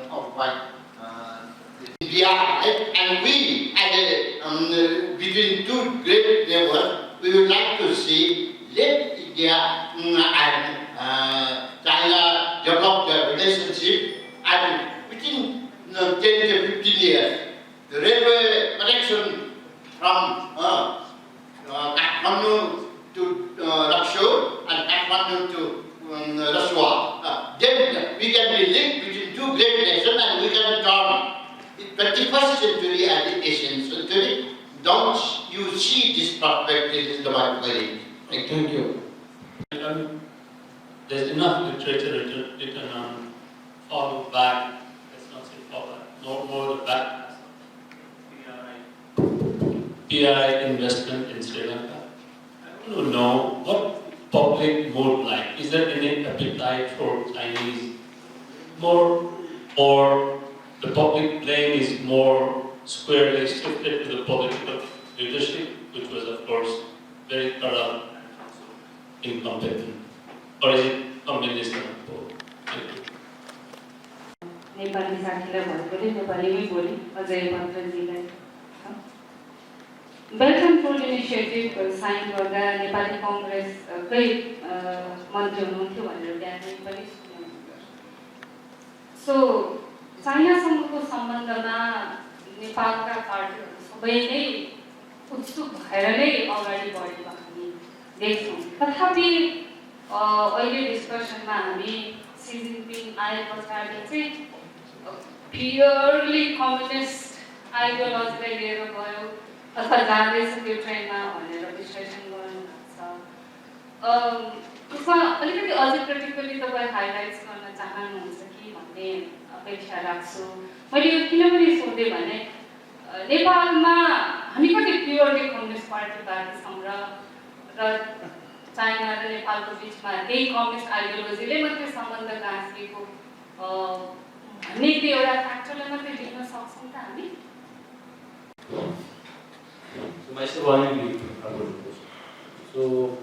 occupied BRI, and we, as between two great neighbors, we would like to see let India and China develop their relationship, and within 10 to 15 years, the railway connection from Kathmandu to Luxor and Kathmandu to Rasuwa. Then we can be linked between two great nations, and we can turn 21st century and the Asian century. Don't you see this perspective in the Bible? Thank you. There's enough literature written on fall back, let's not say fall back, more the back BRI investment in Sri Lanka. I want to know what public mood like. Is there any appetite for Chinese more, or the public blame is more squarely shifted to the political leadership, which was of course very corrupt and incompetent? Or is it combination of both? Thank you. Nepali साथीलाई भएकोले नेपालीमै बोले अझै मन्त्रीजीलाई welcome food initiative sign गर्दा नेपाली कङ्ग्रेसकै मन्त्री हुनुहुन्थ्यो भनेर बिहान पनि सुन्यौँ। सो चाइनासँगको सम्बन्धमा नेपालका पार्टीहरू सबै नै उत्सुक भएर नै अगाडि बढेको हामी देख्छौँ। तथापि अहिले डिस्कसनमा हामी सी जिनपिङ आए पछाडि चाहिँ प्योरली कम्युनिस्ट आइडियोलोजीलाई लिएर गयो अथवा जाँदैछ त्यो ट्रेनमा भनेर विश्लेषण गर्नुहुन्छ। त्यसमा अलिकति अझै क्रिटिकली तपाईँ हाइलाइट्स गर्न चाहनुहुन्छ कि भन्ने अपेक्षा राख्छु। मैले यो किन पनि सोधेँ भने नेपालमा हामी कति प्योरली कम्युनिस्ट पार्टी छौँ र चाइना र नेपालको बिचमा त्यही कम्युनिस्ट आइडियोलोजीले मात्रै सम्बन्ध गाँसिएको भन्ने त्यो एउटा फ्याक्टरलाई मात्रै देख्न सक्छौँ त हामी? So myself, I am So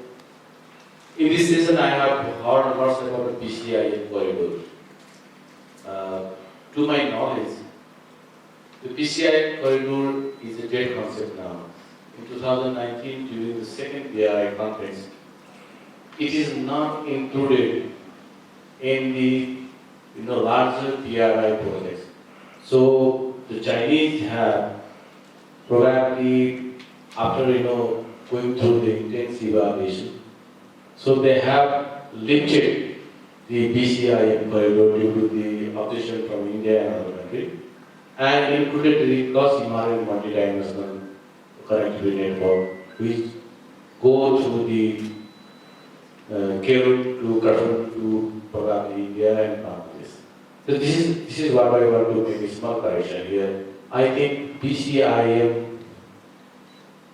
in this session, I have heard lots about the PCI corridor. To my knowledge, the PCI corridor is a dead concept now. In 2019, during the second BRI conference, it is not included in the larger BRI projects. So the Chinese have probably, after going through the intensive evaluation, so they have lifted the BCI corridor due to the opposition from India and other countries, and included the cross-Himalayan multidimensional connectivity network, which go through the Kerala to Kathmandu to probably India and Bangladesh. So this is what I want to make a small correction here. I think PCIM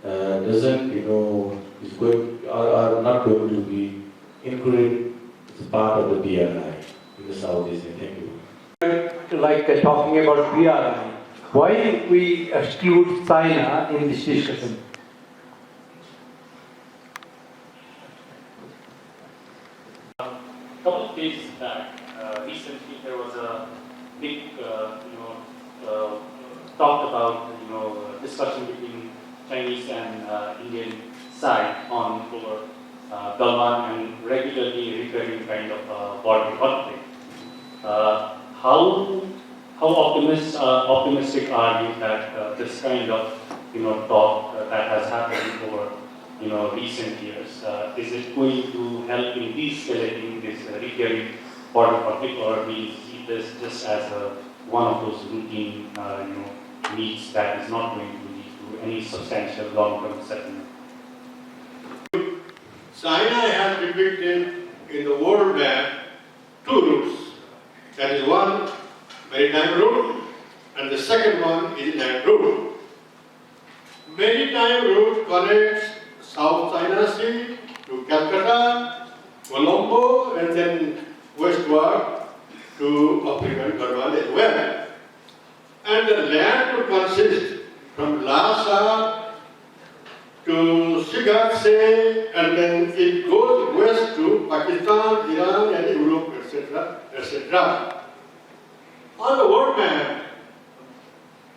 doesn't, is going or not going to be included as part of the BRI in the South Asia. Thank you. Like talking about BRI, why we exclude China in this discussion? A couple of days back, recently there was a big, talk about, discussion between Chinese and Indian side on over Galwan and regularly recurring kind of border conflict. How optimistic are you that this kind of talk that has happened over recent years, is it going to help in de-escalating this recurring border conflict, or do you see this just as one of those routine needs that is not going to lead to any substantial long-term settlement? China has depicted in the world map two routes. That is one maritime route, and the second one is land route. Maritime route connects South China Sea to Calcutta, Colombo, and then westward to African Garwan as well. And the land route consists from Lhasa to Sigaksey, and then it goes west to Pakistan, Iran, and Europe, etc., etc. On the world map,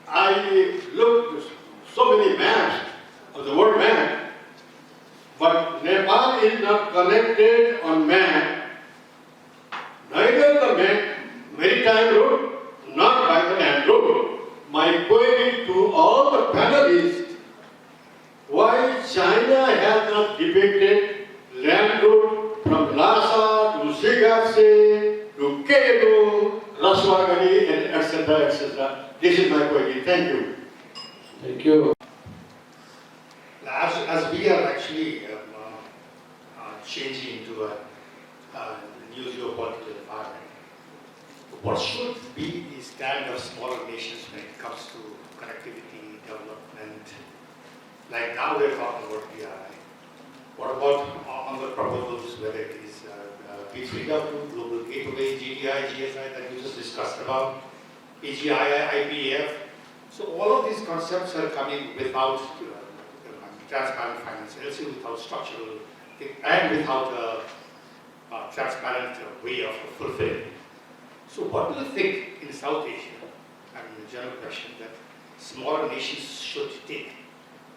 I looked so many maps of the world map, but Nepal is not connected on map, neither the maritime route, nor by the land route. My query to all the panelists, why China has not depicted land route from Lhasa to Shigatse to Kego, Raswagari, and etc., etc. This is my query. Thank you. Thank you. As we are actually changing into a new geopolitical environment, what should be the stand of smaller nations when it comes to connectivity, development? Like now we're talking about BRI. What about on the proposals, whether it is B3W, Global Gateway, GDI, GSI that we just discussed about, PGI, IPF? So all of these concepts are coming without transparent financials, without structural, and without a transparent way of fulfilling. So what do you think in South Asia, I mean the general question, that smaller nations should take?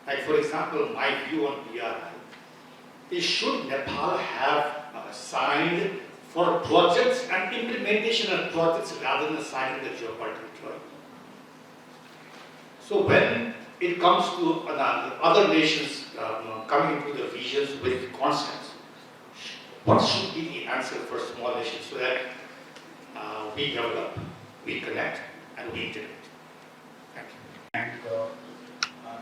Like for example, my view on BRI is, should Nepal have signed for projects and implementation of projects rather than signing the geopolitical treaty? So when it comes to other nations coming into the regions with concepts, what should be the answer for small nations so that we develop, we connect, and we integrate? Thank you. And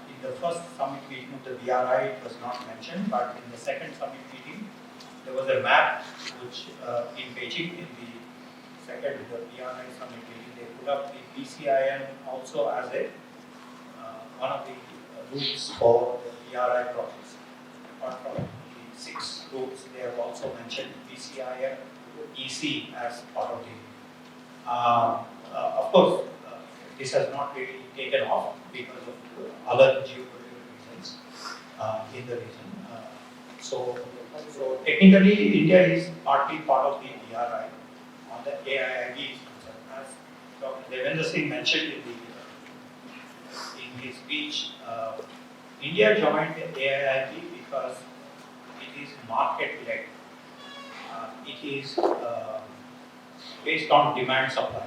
in the first summit meeting of the BRI, it was not mentioned, but in the second summit meeting, there was a map which in Beijing, in the second BRI summit meeting, they put up the BCIN also as a one of the routes for the BRI projects. Apart from the 6 routes, they have also mentioned BCIN EC as part of the. Of course, this has not really taken off because of other geopolitical reasons in the region. So technically, India is partly part of the BRI on the AIIB, as Dr. Devendra Singh mentioned in his speech. India joined the AIIB because it is market-led. It is based on demand supply.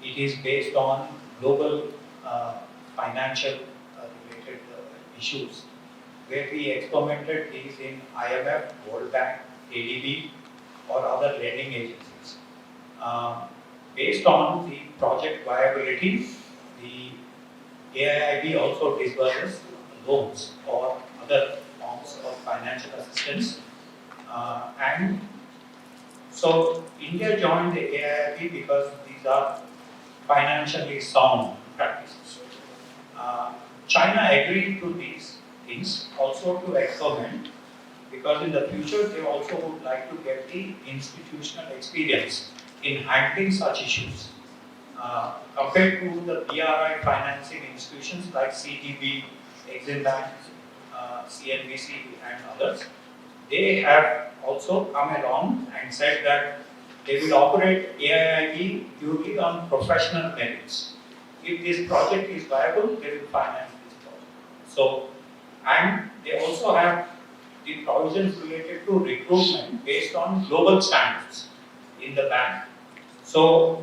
It is based on global financial related issues, where we experimented is in IMF, World Bank, ADB, or other lending agencies. Based on the project viability, the AIIB also disburses loans or other forms of financial assistance. And so India joined the AIIB because these are financially sound practices. China agreed to these things also to experiment, because in the future they also would like to get the institutional experience in handling such issues. Compared to the BRI financing institutions like CDB, Exim Bank, CNBC and others, they have also come along and said that they will operate AIIB purely on professional merits. If this project is viable, they will finance this project. So, and they also have the provisions related to recruitment based on global standards in the bank. So,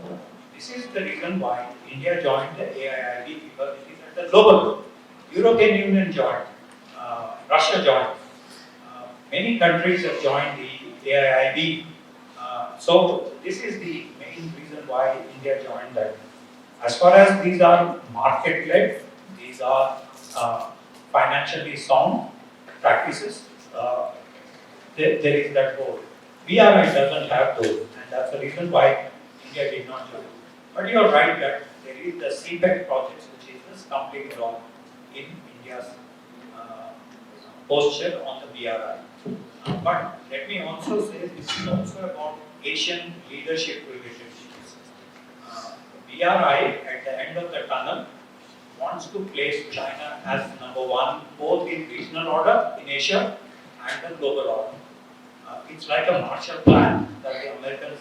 this is the reason why India joined the AIIB, because it is at the global level. European Union joined, Russia joined, many countries have joined the AIIB. So this is the main reason why India joined that. As far as these are market-led, these are financially sound practices, there is that goal. BRI doesn't have those, and that's the reason why India did not join. But you are right that there is the CPEC projects, which is the stumbling block in India's posture on the BRI. But let me also say this is also about Asian leadership related issues. BRI at the end of the tunnel wants to place China as #1 both in regional order in Asia and the global order. It's like a Marshall Plan that the Americans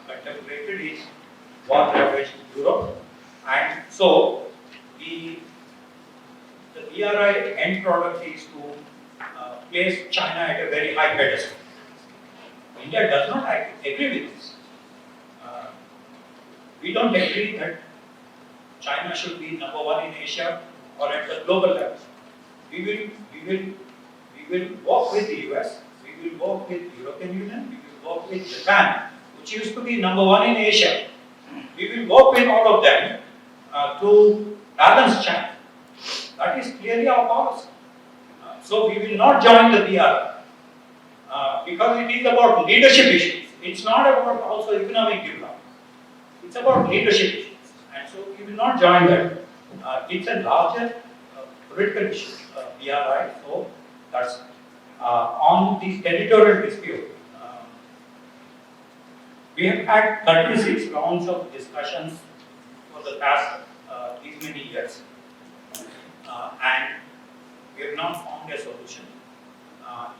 contemplated. Is war-ravaged Europe. And so the BRI end product is to place China at a very high pedestal. India does not agree with this. Uh, we don't agree that China should be number one in Asia or at the global level. We will work with the US, we will work with European Union, we will work with Japan, which used to be number one in Asia. We will work with all of them to balance China. That is clearly our policy. So we will not join the BRI because it is about leadership issues. It's not about also economic development. It's about leadership issues. And so we will not join that. It's a larger political issue, BRI. So that's on the territorial dispute. We have had 36 rounds of discussions for the past these many years, and we have not found a solution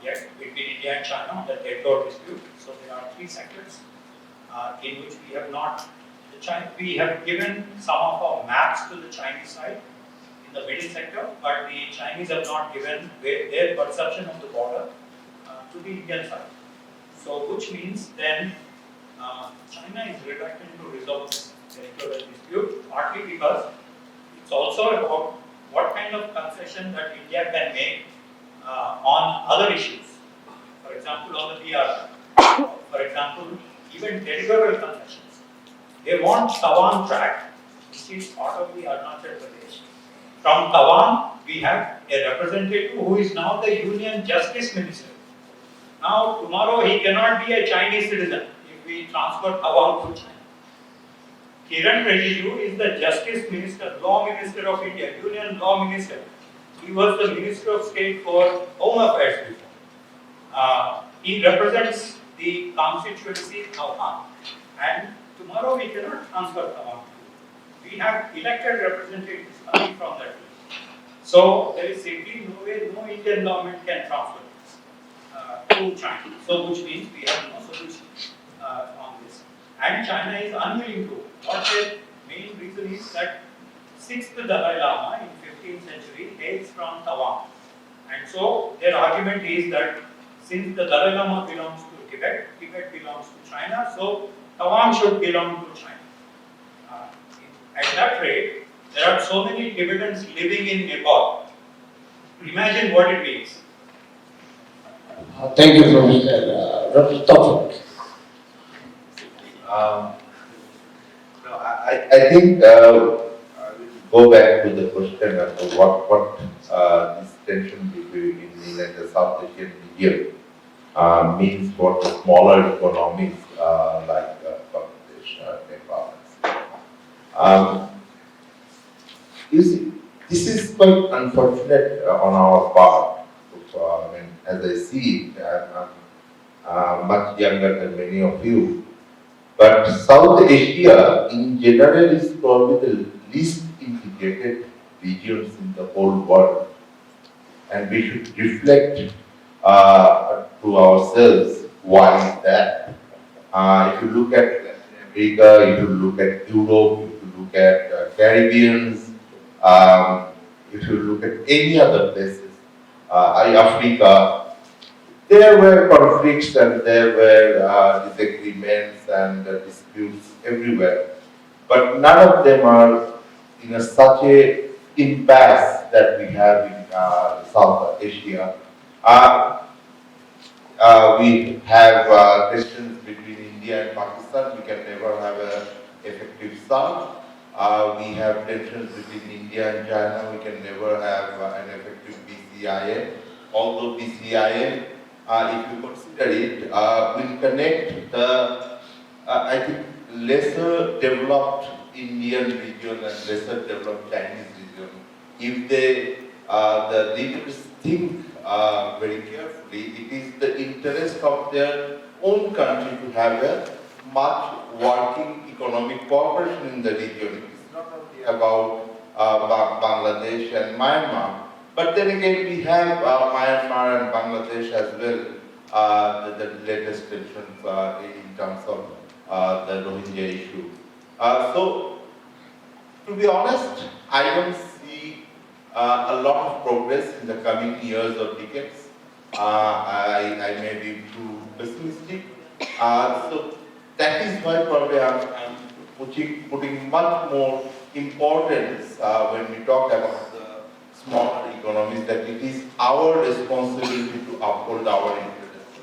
yet between India and China on the territorial dispute. So there are three sectors in which we have not. We have given some of our maps to the Chinese side in the middle sector, but the Chinese have not given their perception of the border to the Indian side. So which means then China is reluctant to resolve this territorial dispute, partly because it's also about what kind of concession that India can make on other issues. For example, on the BRI. For example, even territorial concessions. They want Tawan tract, which is part of the Arunachal Pradesh. From Tawan, we have a representative who is now the Union Justice Minister. Now, tomorrow he cannot be a Chinese citizen if we transfer Tawan to China. Kiran Rijiju is the Justice Minister, Law Minister of India, Union Law Minister. He was the Minister of State for Home Affairs before. He represents the constituency Tawan. And tomorrow we cannot transfer Tawan. We have elected representatives coming from that region. So there is simply no way, no Indian government can transfer this to China. So which means we have no solution on this. And China is unwilling to. What their main reason is that 6th Dalai Lama in 15th century hails from Tawan. And so their argument is that since the Dalai Lama belongs to Tibet, Tibet belongs to China, so Tawan should belong to China. At that rate, there are so many Tibetans living in Nepal. Imagine what it means. Thank you, Professor Dr. No, I think I will go back to the question of what this tension between India and the South Asian region means for the smaller economies like Bangladesh, Nepal. You see, this is quite unfortunate on our part. As I see it, I'm much younger than many of you. But South Asia in general is probably the least integrated regions in the whole world. And we should reflect to ourselves why is that. If you look at Latin America, if you look at Europe, if you look at Caribbeans, if you look at any other places, Africa, there were conflicts and there were disagreements and disputes everywhere. But none of them are in such a impasse that we have in South Asia. We have tensions between India and Pakistan. We can never have an effective South. We have tensions between India and China. We can never have an effective BCIM. Although BCIM, if you consider it, will connect the, I think, lesser developed Indian region and lesser developed Chinese region. If they, the leaders think very carefully, it is the interest of their own country to have a much working economic cooperation in the region. It is not only about Bangladesh and Myanmar, but then again we have Myanmar and Bangladesh as well, the latest tensions in terms of the Rohingya issue. So, to be honest, I don't see a lot of progress in the coming years or decades. I may be too pessimistic. So that is why probably I'm putting much more importance when we talk about the smaller economies, that it is our responsibility to uphold our interests.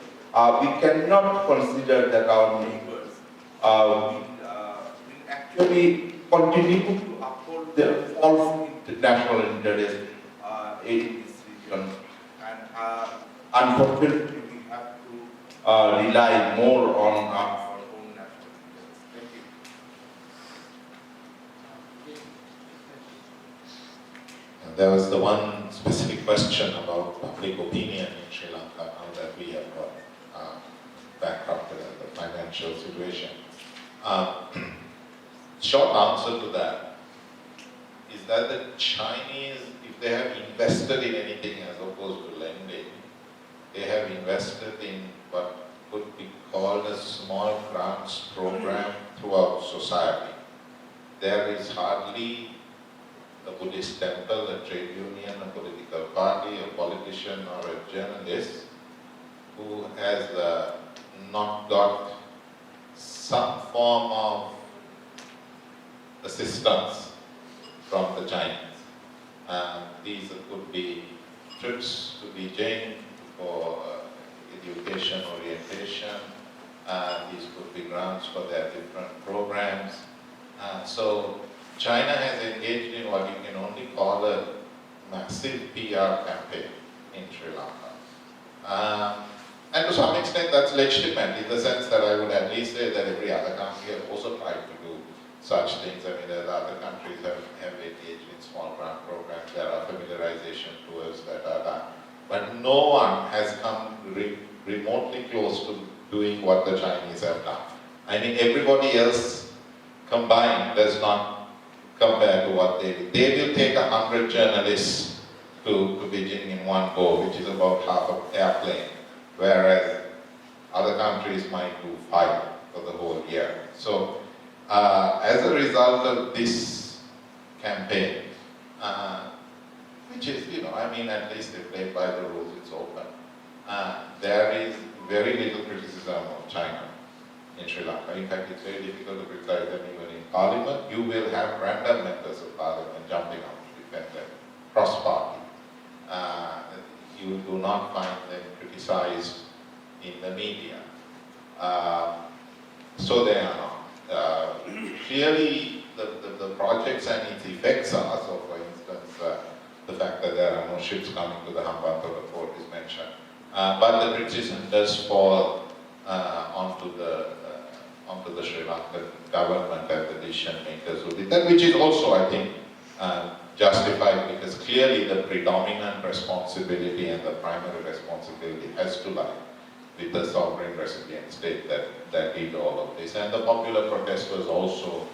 We cannot consider that our neighbors will actually continue to uphold their false national interest in this region. And unfortunately, we have to rely more on our own national interests. Thank you. There was the one specific question about public opinion in Sri Lanka now that we have got bankrupted and the financial situation. Short answer to that is that the Chinese, if they have invested in anything as opposed to lending, they have invested in what could be called a small grants program throughout society. There is hardly a Buddhist temple, a trade union, a political party, a politician or a journalist who has not got some form of assistance from the Chinese. These could be trips to Beijing for education orientation. These could be grants for their different programs. So China has engaged in what you can only call a massive PR campaign in Sri Lanka. And to some extent that's legitimate in the sense that I would at least say that every other country has also tried to do such things. I mean, there are other countries that have engaged in small grant programs, there are familiarization tours that are done. But no one has come remotely close to doing what the Chinese have done. I mean, everybody else combined does not compare to what they do. They will take 100 journalists to Beijing in one go, which is about half an airplane, whereas other countries might do 5 for the whole year. So, as a result of this campaign, which is, I mean, at least they play by the rules, it's open. There is very little criticism of China in Sri Lanka. In fact, it's very difficult to criticize them even in parliament. You will have random members of parliament jumping out to defend them, cross-party. You do not find them criticized in the media. So they are not. Clearly, the projects and its effects are, so for instance, the fact that there are no ships coming to the Hamrakura port is mentioned. But the criticism does fall onto the Sri Lankan government and the decision makers who did that, which is also, I think, justified, because clearly the predominant responsibility and the primary responsibility has to lie with the sovereign recipient state that did all of this. And the popular protest was also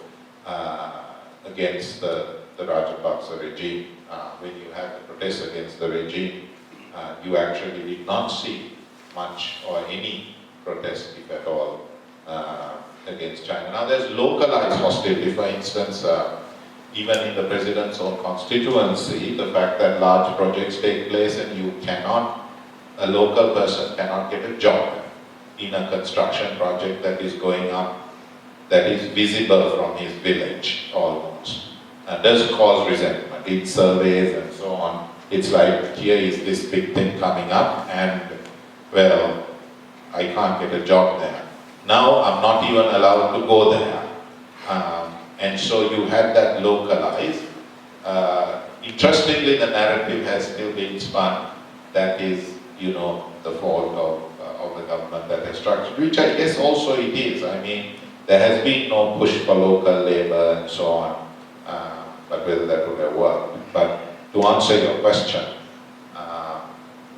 against the Rajapaksa regime. When you had the protest against the regime, you actually did not see much or any protest, if at all, against China. Now there's localized hostility. For instance, even in the president's own constituency, the fact that large projects take place and a local person cannot get a job in a construction project that is going up, that is visible from his village almost, does cause resentment in surveys and so on. It's like, here is this big thing coming up and, well, I can't get a job there. Now I'm not even allowed to go there. And so you had that localized. Interestingly, the narrative has still been spun that is, the fault of the government that has structured, which I guess also it is. I mean, there has been no push for local labor and so on, but whether that would have worked. But to answer your question,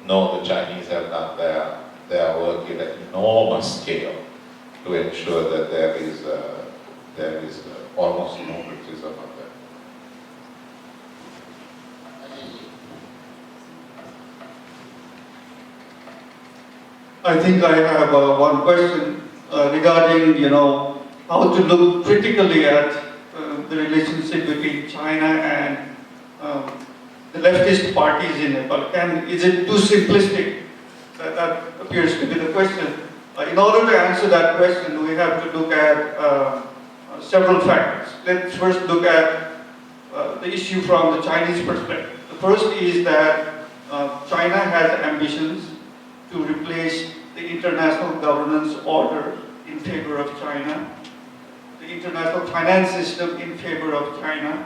no, the Chinese have done their work in an enormous scale to ensure that there is almost no criticism of them. I think I have one question regarding, how to look critically at the relationship between China and the leftist parties in Nepal? Is it too simplistic? That appears to be the question. In order to answer that question, we have to look at several factors. Let's first look at the issue from the Chinese perspective. The first is that China has ambitions to replace the international governance order in favor of China, the international finance system in favor of China,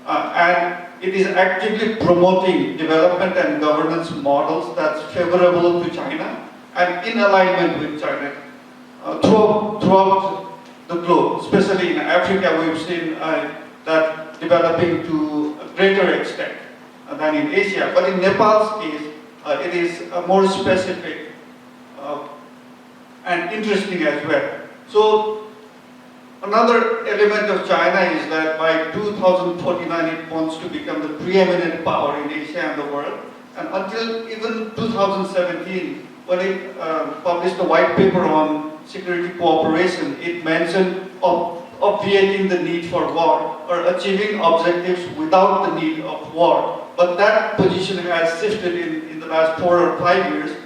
and it is actively promoting development and governance models that's favorable to China and in alignment with China throughout the globe, especially in Africa. We've seen that developing to a greater extent than in Asia. But in Nepal's case, it is more specific and interesting as well. So another element of China is that by 2049 it wants to become the preeminent power in Asia and the world. And until even 2017, when it published a white paper on security cooperation, it mentioned obviating the need for war or achieving objectives without the need of war. But that position has shifted in the last 4 or 5 years.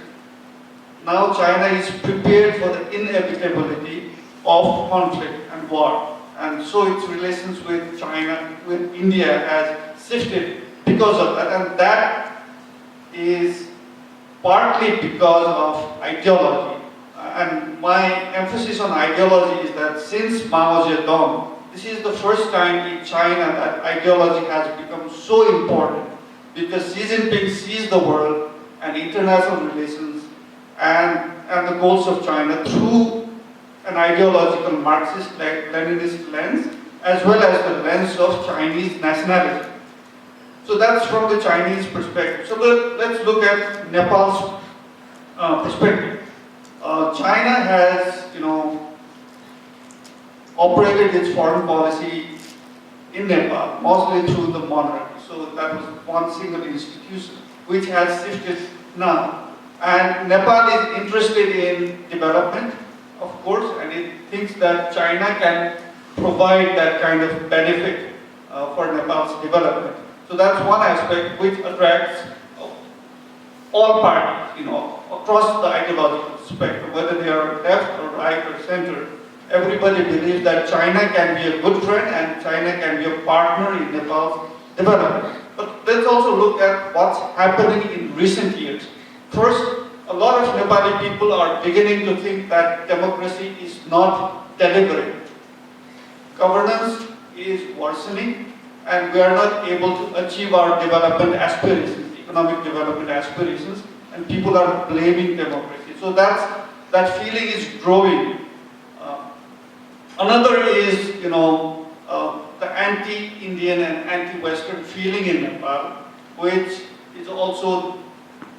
Now China is prepared for the inevitability of conflict and war. And so its relations with China, with India has shifted because of that. And that is partly because of ideology. And my emphasis on ideology is that since Mao Zedong, this is the first time in China that ideology has become so important, because Xi Jinping sees the world and international relations and the goals of China through an ideological Marxist-Leninist lens, as well as the lens of Chinese nationalism. So that's from the Chinese perspective. So let's look at Nepal's perspective. China has, operated its foreign policy in Nepal mostly through the monarchy. So that was one single institution, which has shifted now. And Nepal is interested in development, of course, and it thinks that China can provide that kind of benefit for Nepal's development. So that's one aspect which attracts all parties, across the ideological spectrum, whether they are left or right or center. Everybody believes that China can be a good friend and China can be a partner in Nepal's development. But let's also look at what's happening in recent years. First, a lot of Nepali people are beginning to think that democracy is not deliberate. Governance is worsening, and we are not able to achieve our development aspirations, economic development aspirations, and people are blaming democracy. So that feeling is growing. Another is, the anti-Indian and anti-Western feeling in Nepal, which is also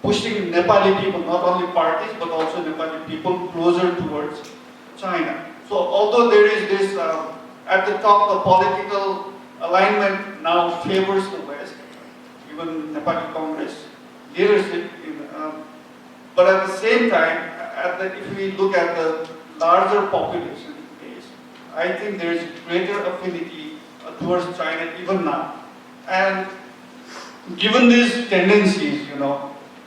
pushing Nepali people, not only parties, but also Nepali people closer towards China. So although there is this, at the top, the political alignment now favors the West, even Nepali Congress leadership, but at the same time, if we look at the larger population base, I think there is greater affinity towards China even now. And given these tendencies,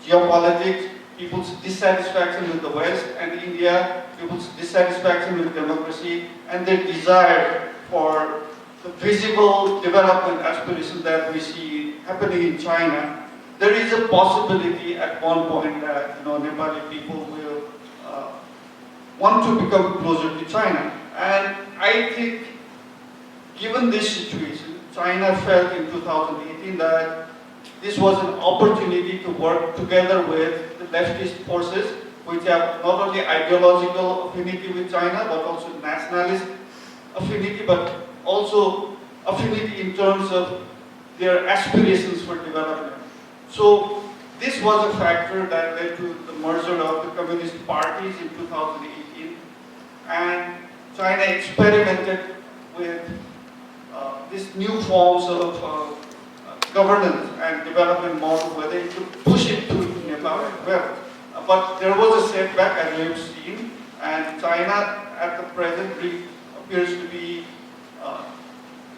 geopolitics, people's dissatisfaction with the West, and India, people's dissatisfaction with democracy, and their desire for the visible development aspiration that we see happening in China, there is a possibility at one point that Nepali people will want to become closer to China. And I think, given this situation, China felt in 2018 that this was an opportunity to work together with the leftist forces, which have not only ideological affinity with China, but also nationalist affinity, but also affinity in terms of their aspirations for development. So this was a factor that led to the merger of the communist parties in 2018, and China experimented with these new forms of governance and development model, whether it could push it to Nepal as well. But there was a setback, as we have seen, and China at the present appears to be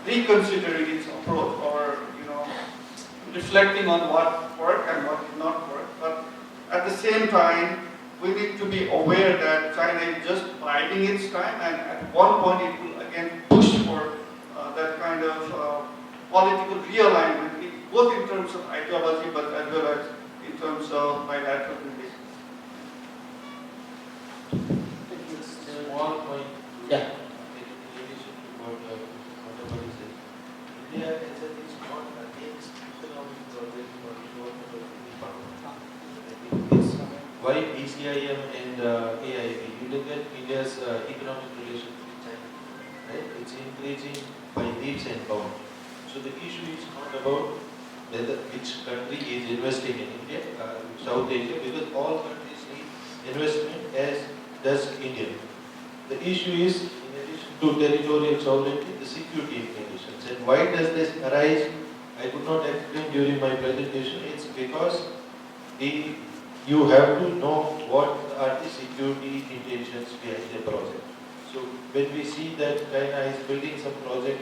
reconsidering its approach or, reflecting on what worked and what did not work. But at the same time, we need to be aware that China is just biding its time, and at one point it will again push for that kind of political realignment, both in terms of ideology but as well as in terms of bilateral relations. Small point. Yeah. In addition to what everybody said, India is not against economic project or development of any power. It's why BCIM and AIP, you look at India's economic relations with China, right? It's increasing by leaps and bounds. So the issue is not about whether which country is investing in India, South Asia, because all countries need investment as does India. The issue is, in addition to territorial sovereignty, the security implications. And why does this arise? I could not explain during my presentation. It's because you have to know what are the security intentions behind the project. So when we see that China is building some project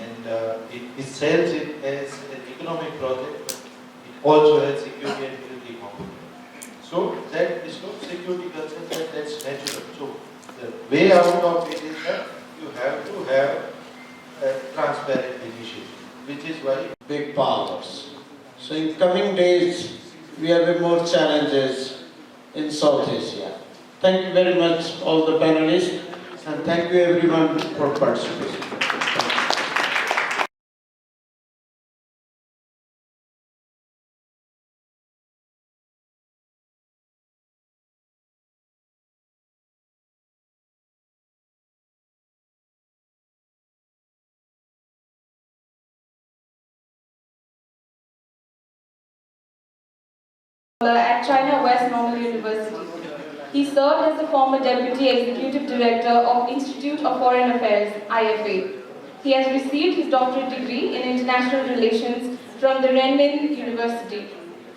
and it sells it as an economic project, but it also has security and military component. So that is no security concern, that's natural. So the way out of it is that you have to have a transparent initiative, which is why big powers. So in coming days, we have more challenges in South Asia. Thank you very much, all the panelists, and thank you everyone for participating. At China West Normal University. He served as the former Deputy Executive Director of Institute of Foreign Affairs, IFA. He has received his doctorate degree in International Relations from the Renmin University.